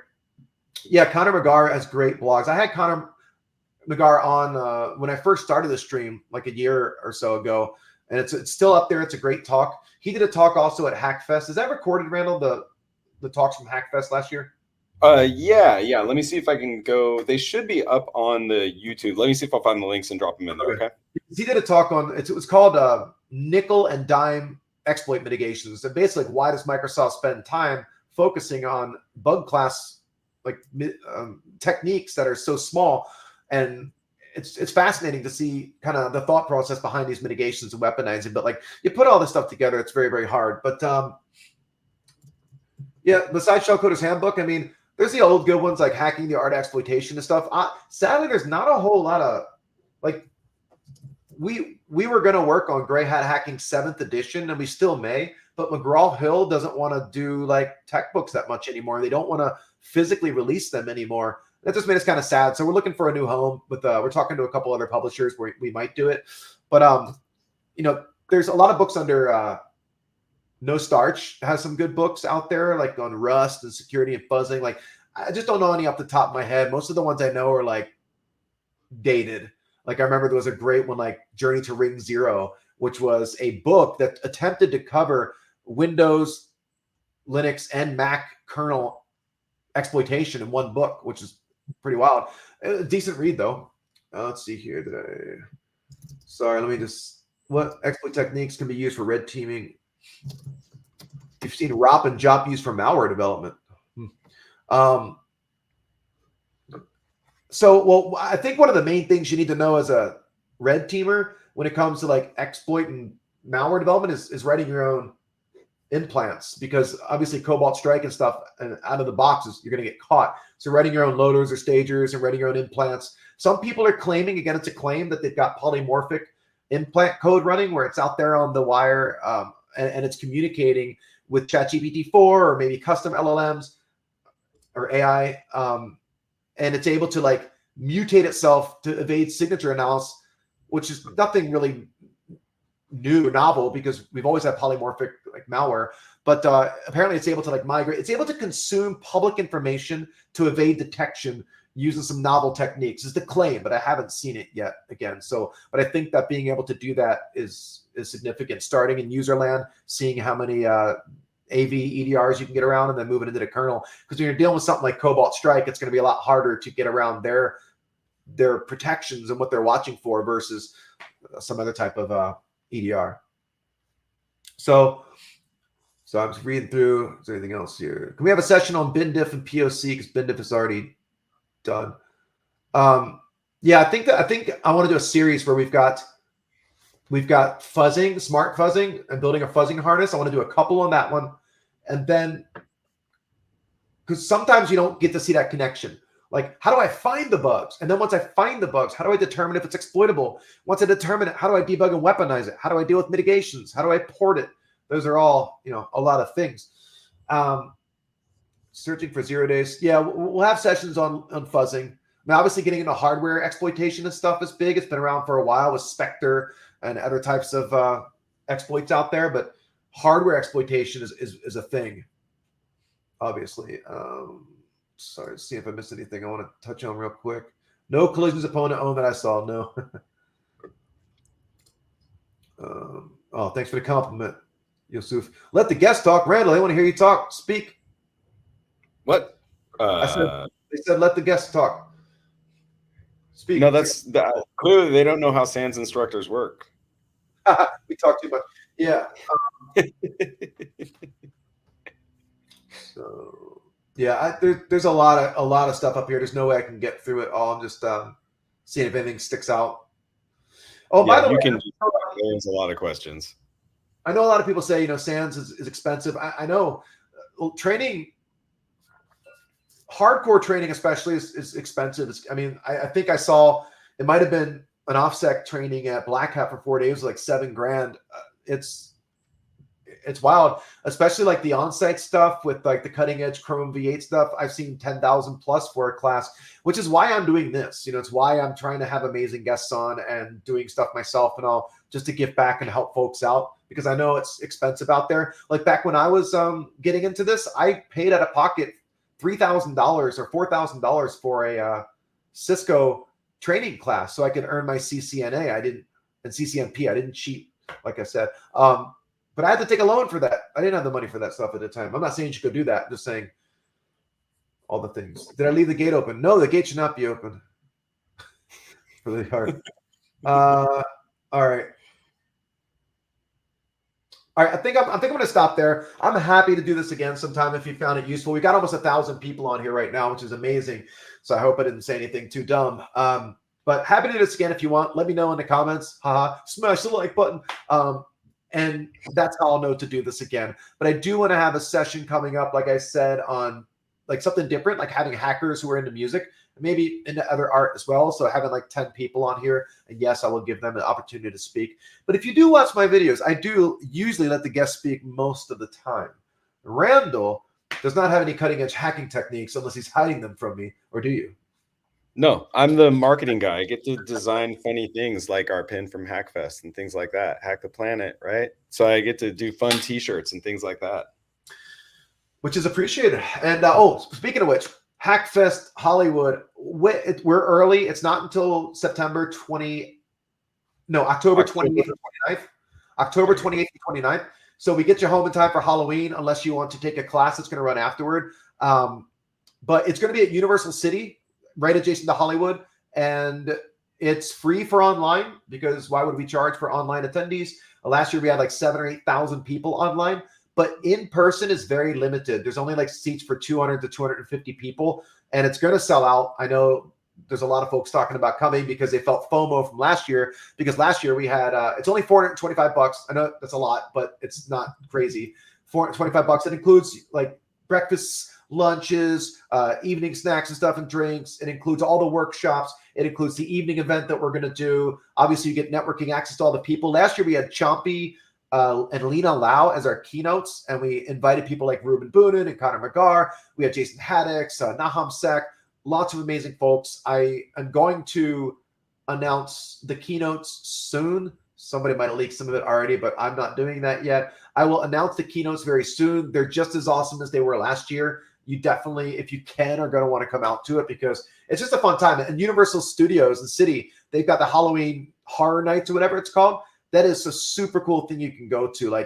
Yeah, Connor McGar has great blogs. I had Connor McGar on when I first started the stream like a year or so ago, and it's still up there. It's a great talk. He did a talk also at Hackfest. Is that recorded, Randall? The talks from Hackfest last year? Yeah. Let me see if I can go. They should be up on the YouTube. Let me see if I'll find the links and drop them in there. Okay. He did a talk on it was called nickel and dime exploit mitigations. And basically, why does Microsoft spend time focusing on bug class like techniques that are so small? And it's fascinating to see kind of the thought process behind these mitigations and weaponizing. But like you put all this stuff together, it's very, very hard. But yeah, besides Shellcoder's Handbook, I mean, there's the old good ones like Hacking the Art of Exploitation and stuff. Sadly, there's not a whole lot of like we were going to work on Gray Hat Hacking 7th edition, and we still may. But McGraw-Hill doesn't want to do like tech books that much anymore. They don't want to physically release them anymore. That just made us kind of sad. So we're looking for a new home. With we're talking to a couple other publishers where we might do it. But you know, there's a lot of books under No Starch has some good books out there, like on Rust and security and fuzzing. Like I just don't know any off the top of my head. Most of the ones I know are like dated. Like I remember there was a great one like Journey to Ring Zero, which was a book that attempted to cover Windows, Linux, and Mac kernel exploitation in one book, which is pretty wild. A decent read though. Let's see here. Sorry, let me just. What exploit techniques can be used for red teaming? You've seen ROP and JOP used for malware development. So, well, I think one of the main things you need to know as a red teamer when it comes to like exploit and malware development is writing your own implants, because obviously Cobalt Strike and stuff and out of the boxes, you're going to get caught. So writing your own loaders or stagers and writing your own implants. Some people are claiming, again, it's a claim that they've got polymorphic implant code running where it's out there on the wire and it's communicating with ChatGPT 4 or maybe custom LLMs or AI. And it's able to like mutate itself to evade signature analysis, which is nothing really new or novel because we've always had polymorphic like malware. But apparently it's able to like migrate. It's able to consume public information to evade detection using some novel techniques is the claim, but I haven't seen it yet again. So, but I think that being able to do that is significant. Starting in user land, seeing how many AV EDRs you can get around and then moving into the kernel. Because when you're dealing with something like Cobalt Strike, it's going to be a lot harder to get around their protections and what they're watching for versus some other type of EDR. So I'm just reading through. Is there anything else here? Can we have a session on BinDiff and POC, because BinDiff is already done? Yeah, I think I want to do a series where we've got fuzzing, smart fuzzing, and building a fuzzing harness. I want to do a couple on that one, and then because sometimes you don't get to see that connection. Like, how do I find the bugs? And then once I find the bugs, how do I determine if it's exploitable? Once I determine it, how do I debug and weaponize it? How do I deal with mitigations? How do I port it? Those are all, a lot of things. Searching for 0 days. Yeah, we'll have sessions on fuzzing. Now, obviously, getting into hardware exploitation and stuff is big. It's been around for a while with Spectre and other types of exploits out there, but hardware exploitation is a thing, obviously. Sorry, let's see if I missed anything I want to touch on real quick. No collisions opponent owned that I saw. No. Oh, thanks for the compliment, Yusuf. Let the guest talk. Randall, they want to hear you talk. Speak. What? They said let the guest talk. Speak. No, clearly they don't know how SANS instructors work. We talk too much. Yeah. So yeah, there's a lot of stuff up here. There's no way I can get through it all. I'm just seeing if anything sticks out. Oh, yeah, by the way, there's a lot of questions. I know a lot of people say SANS is expensive. I know training. Hardcore training especially is expensive. I think I saw it might have been an OffSec training at Black Hat for 4 days, like $7,000. It's wild, especially like the on-site stuff with like the cutting edge Chrome V8 stuff. I've seen 10,000 plus for a class, which is why I'm doing this. It's why I'm trying to have amazing guests on and doing stuff myself and all, just to give back and help folks out, because I know it's expensive out there. Like back when I was getting into this, I paid out of pocket $3,000 or $4,000 for a Cisco training class so I could earn my CCNA. And CCNP. I didn't cheat, like I said. But I had to take a loan for that. I didn't have the money for that stuff at the time. I'm not saying you should go do that. I'm just saying all the things. Did I leave the gate open? No, the gate should not be open. Really hard. All right. All right, I think I'm going to stop there. I'm happy to do this again sometime if you found it useful. We got almost 1,000 people on here right now, which is amazing. So I hope I didn't say anything too dumb. But happy to do this again if you want. Let me know in the comments. Smash the like button. And that's how I'll know to do this again. But I do want to have a session coming up, like I said, on like something different, like having hackers who are into music, maybe into other art as well. So having like 10 people on here, and yes, I will give them an opportunity to speak. But if you do watch my videos, I do usually let the guest speak most of the time. Randall does not have any cutting edge hacking techniques unless he's hiding them from me, or do you? No, I'm the marketing guy. I get to design funny things like our pin from Hackfest and things like that. Hack the Planet, right? So I get to do fun t-shirts and things like that. Which is appreciated. And speaking of which, Hackfest Hollywood, we're early. It's not until October 28th and 29th. October 28th and 29th. So we get you home in time for Halloween, unless you want to take a class that's going to run afterward. But it's going to be at Universal City, right adjacent to Hollywood. And it's free for online, because why would we charge for online attendees? Last year we had like 7,000 or 8,000 people online. But in person is very limited. There's only like seats for 200 to 250 people, and it's going to sell out. I know there's a lot of folks talking about coming because they felt FOMO from last year, because last year we had, it's only $425. I know that's a lot, but it's not crazy. $425. It includes like breakfasts, lunches, evening snacks and stuff and drinks. It includes all the workshops. It includes the evening event that we're going to do. Obviously, you get networking access to all the people. Last year we had Chompy and Lena Lau as our keynotes, and we invited people like Ruben Boonen and Connor McGar. We had Jason Haddix, Nahum Sek, lots of amazing folks. I am going to announce the keynotes soon. Somebody might have leaked some of it already, but I'm not doing that yet. I will announce the keynotes very soon. They're just as awesome as they were last year. You definitely, if you can, are going to want to come out to it, because it's just a fun time. And Universal Studios in the city, they've got the Halloween Horror Nights or whatever it's called. That is a super cool thing you can go to.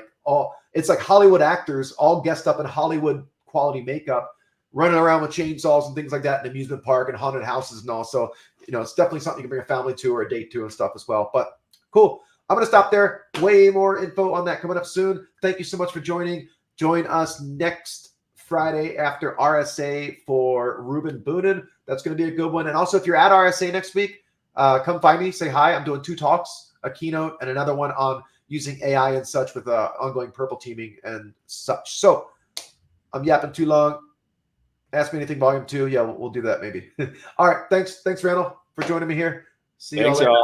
It's like Hollywood actors all guessed up in Hollywood quality makeup, running around with chainsaws and things like that in an amusement park and haunted houses and all. So, it's definitely something you can bring a family to or a date to and stuff as well. But Cool. I'm going to stop there. Way more info on that coming up soon. Thank you so much for joining. Join us next Friday after RSA for Ruben Boonen. That's going to be a good one. And also, if you're at RSA next week, come find me. Say hi. I'm doing 2 talks, a keynote, and another one on using AI and such with ongoing purple teaming and such. So I'm yapping too long. Ask me anything, volume 2. Yeah, we'll do that maybe. All right. Thanks, Randall, for joining me here. See you all later.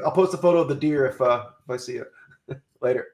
I'll post a photo of the deer if I see it later.